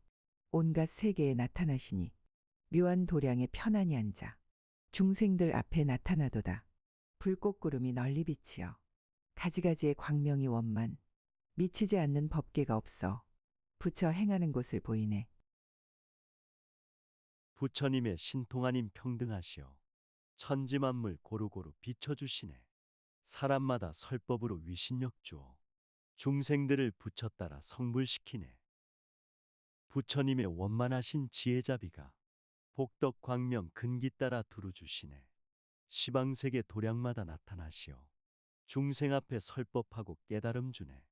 온갖 세계에 나타나시니 묘한 도량에 편안히 앉아 중생들 앞에 나타나도다. 불꽃구름이 널리 비치어 가지가지의 광명이 원만 미치지 않는 법계가 없어 부처 행하는 곳을 보이네. 부처님의 신통하님 평등하시오. 천지만물 고루고루 비춰주시네. 사람마다 설법으로 위신력 주어 중생들을 부처 따라 성불시키네. 부처님의 원만하신 지혜자비가 복덕 광명 근기 따라 두루주시네. 시방세계 도량마다 나타나시어 중생 앞에 설법하고 깨달음 주네.